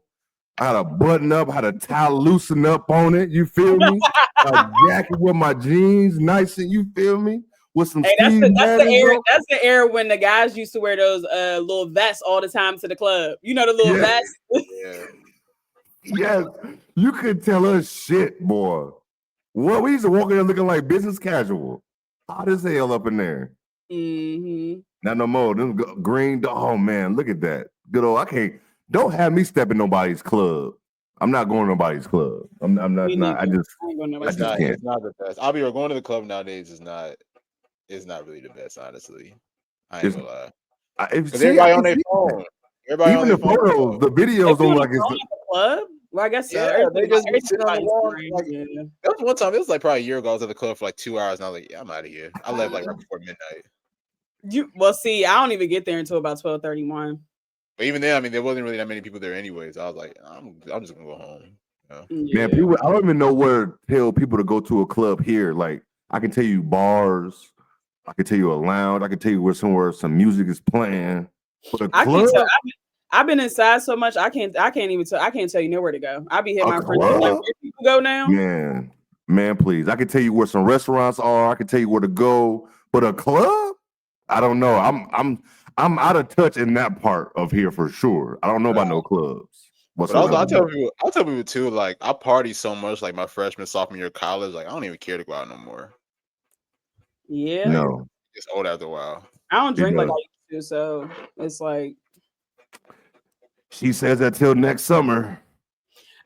I had a button up, had a tie loosen up on it. You feel me? a jacket with my jeans, nice and you feel me? With some Hey, that's the era. bro. That's the era when the guys used to wear those little vests all the time to the club. You know the little vests. Yeah. Yes, you could tell us shit, boy. What we used to walk in there looking like business casual, hot as hell up in there. Mm-hmm. Not no more. Them green. Oh man, look at that. Good old. I can't. Don't have me step in nobody's club. I'm not going to nobody's club. I'm not. I just can't. It's not the best. I'll be going to the club nowadays is not really the best, honestly. I ain't gonna lie. Everybody on their phone. Even the photos, the videos don't like it's the club. Well, I guess so. Yeah, they just sit on the wall. Like, that was one time. It was like probably a year ago. I was at the club for like 2 hours, and I was like, "Yeah, I'm out of here." I left like right before midnight. Well, see, I don't even get there until about 12:31. But even then, I mean, there wasn't really that many people there anyways. I was like, I'm just gonna go home. Man, people, I don't even know where to tell people to go to a club here. Like, I can tell you bars, I can tell you a lounge, I can tell you where somewhere some music is playing. But a club, I've been inside so much I can't tell you nowhere to go. I'll be hitting my friends like, where people go now. Man, please. I can tell you where some restaurants are. I can tell you where to go. But a club, I don't know. I'm out of touch in that part of here for sure. I don't know about no clubs. But also, I tell people too. Like, I party so much, like my freshman, sophomore year of college. Like, I don't even care to go out no more. Yeah, no, it's old after a while. I don't drink like I used to, so it's like. She says that till next summer.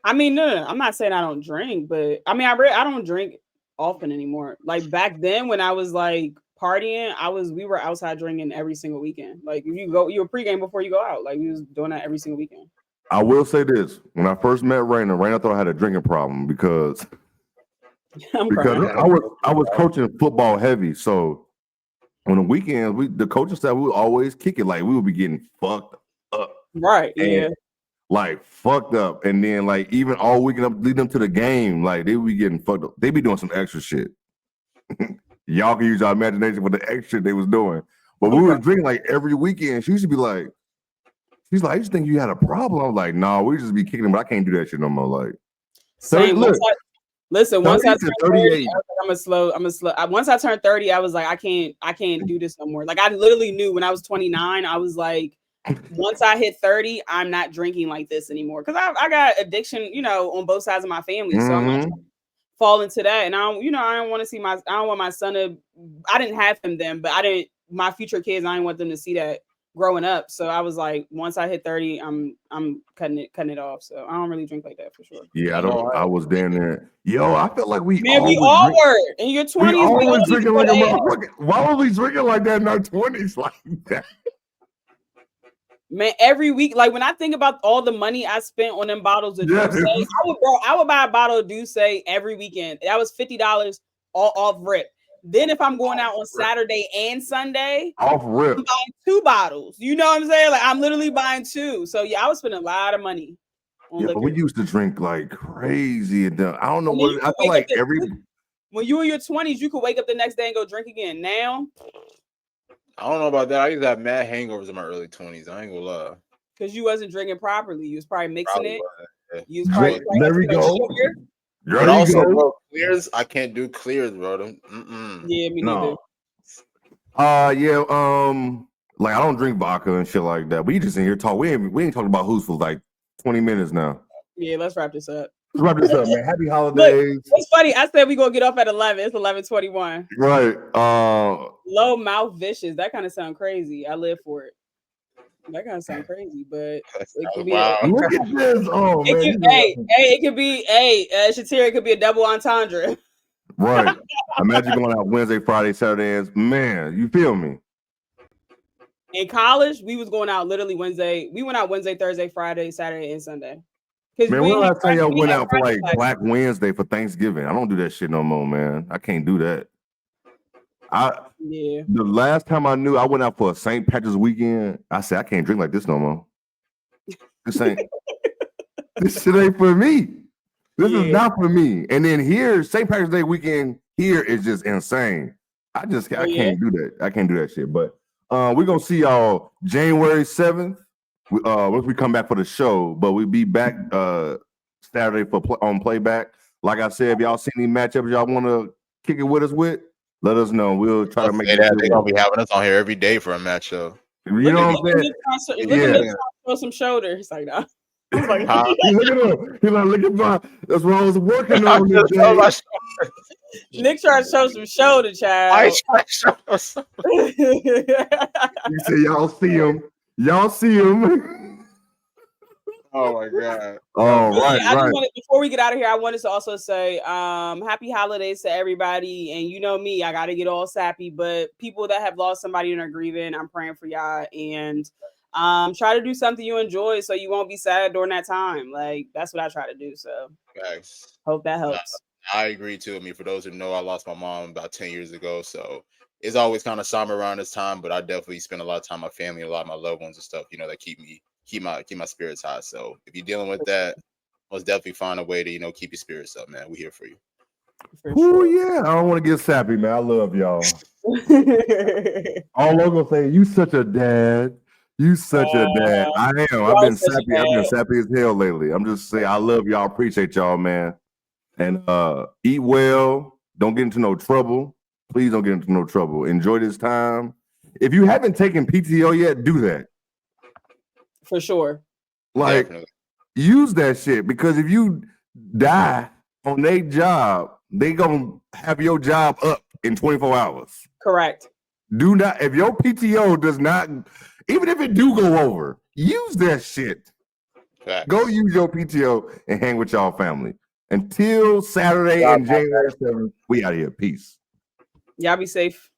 I mean, no, I'm not saying I don't drink, but I mean, I don't drink often anymore. Like back then, when I was like partying, we were outside drinking every single weekend. Like you were pregame before you go out. Like we was doing that every single weekend. I will say this: when I first met Raina thought I had a drinking problem because I was coaching football heavy. So on the weekends, the coaching staff we would always kick it. Like we would be getting fucked up. Right. Yeah. Like fucked up. And then like even all weekend up leading them to the game, like they would be getting fucked up. They be doing some extra shit. Y'all can use your imagination for the extra they was doing. But we were drinking like every weekend. She used to be like, she's like, I just think you had a problem. I'm like, no, we just be kicking them, but I can't do that shit no more. Like same. Once I turned 30, I'm a slow. Once I turned 30, I was like, I can't do this no more. Like I literally knew when I was 29, I was like, once I hit 30, I'm not drinking like this anymore because I got addiction, on both sides of my family. So I'm not trying to fall into that. And I don't want to see I don't want my son to. I didn't have him then, but my future kids, I didn't want them to see that growing up. So I was like, once I hit 30, I'm cutting it off. So I don't really drink like that for sure. Yeah, I was down there. Yo, I felt like we all were in your 20s. We always drinking like a motherfucker. Why were we drinking like that in our 20s like that? Man, every week, like when I think about all the money I spent on them bottles of Douce, I would buy a bottle of Douce every weekend. That was $50 all off rip. Then if I'm going out on Saturday and Sunday, off rip, I'm buying 2 bottles. You know what I'm saying? Like I'm literally buying 2. So yeah, I was spending a lot of money on liquor. But we used to drink like crazy. And I don't know what I feel like when you were in your 20s, you could wake up the next day and go drink again. Now. I don't know about that. I used to have mad hangovers in my early 20s. I ain't gonna lie. Because you wasn't drinking properly. You was probably mixing it. Yeah. You was probably there we go. But also, bro, clears, I can't do clears, bro. Yeah, me neither. Like I don't drink vodka and shit like that. We just in here talk. We ain't talking about who's for like 20 minutes now. Yeah, let's wrap this up. Let's wrap this up, man. Happy holidays. Look, it's funny. I said we gonna get off at 11. It's 11:21. Right. Low mouth vicious. That kind of sound crazy. I live for it. That kind of sound crazy, but it could be. Look at this. Oh man. It could be. Shatira, it could be a double entendre. Right. Imagine going out Wednesday, Friday, Saturday. Man, you feel me? In college, we was going out literally Wednesday. We went out Wednesday, Thursday, Friday, Saturday, and Sunday. Man, when last time y'all went out for like Black Wednesday for Thanksgiving? I don't do that shit no more, man. I can't do that. The last time I knew I went out for a St. Patrick's weekend, I said I can't drink like this no more. This shit ain't for me. This is not for me. And then here, St. Patrick's Day weekend here is just insane. I can't do that. I can't do that shit. But we're gonna see y'all January 7th. Once we come back for the show, but we'll be back Saturday on playback. Like I said, if y'all see any matchups y'all want to kick it with us with, let us know. We'll try to make it. They're gonna be having us on here every day for a matchup. You know what I'm saying? Look at Nick show some shoulders. Like that. I was like, look at him. He's like, look at my. That's what I was working on today. Nick trying to show some shoulder, child. I try to show some. You say y'all see him. Y'all see him. Oh my god. Oh, right. Before we get out of here, I wanted to also say happy holidays to everybody. And you know me, I gotta get all sappy, but people that have lost somebody and are grieving, I'm praying for y'all. And try to do something you enjoy so you won't be sad during that time. Like that's what I try to do. So thanks. Hope that helps. I agree too. I mean, for those who know, I lost my mom about 10 years ago. So it's always kind of somber around this time, but I definitely spend a lot of time with my family, a lot of my loved ones and stuff, that keep my spirits high. So if you're dealing with that, let's definitely find a way to, keep your spirits up, man. We're here for you. Oh yeah. I don't want to get sappy, man. I love y'all. All I'm gonna say, you such a dad. You such a dad. I am. I've been sappy. I've been sappy as hell lately. I'm just saying, I love y'all. Appreciate y'all, man. And eat well. Don't get into no trouble. Please don't get into no trouble. Enjoy this time. If you haven't taken PTO yet, do that. For sure. Like, Definitely. Use that shit, because if you die on their job, they gonna have your job up in 24 hours. Correct. Do not, if your PTO does not, even if it do go over, use that shit. Facts. Go use your PTO and hang with y'all family. Until Saturday and January 7th, we out of here. Peace. Y'all be safe.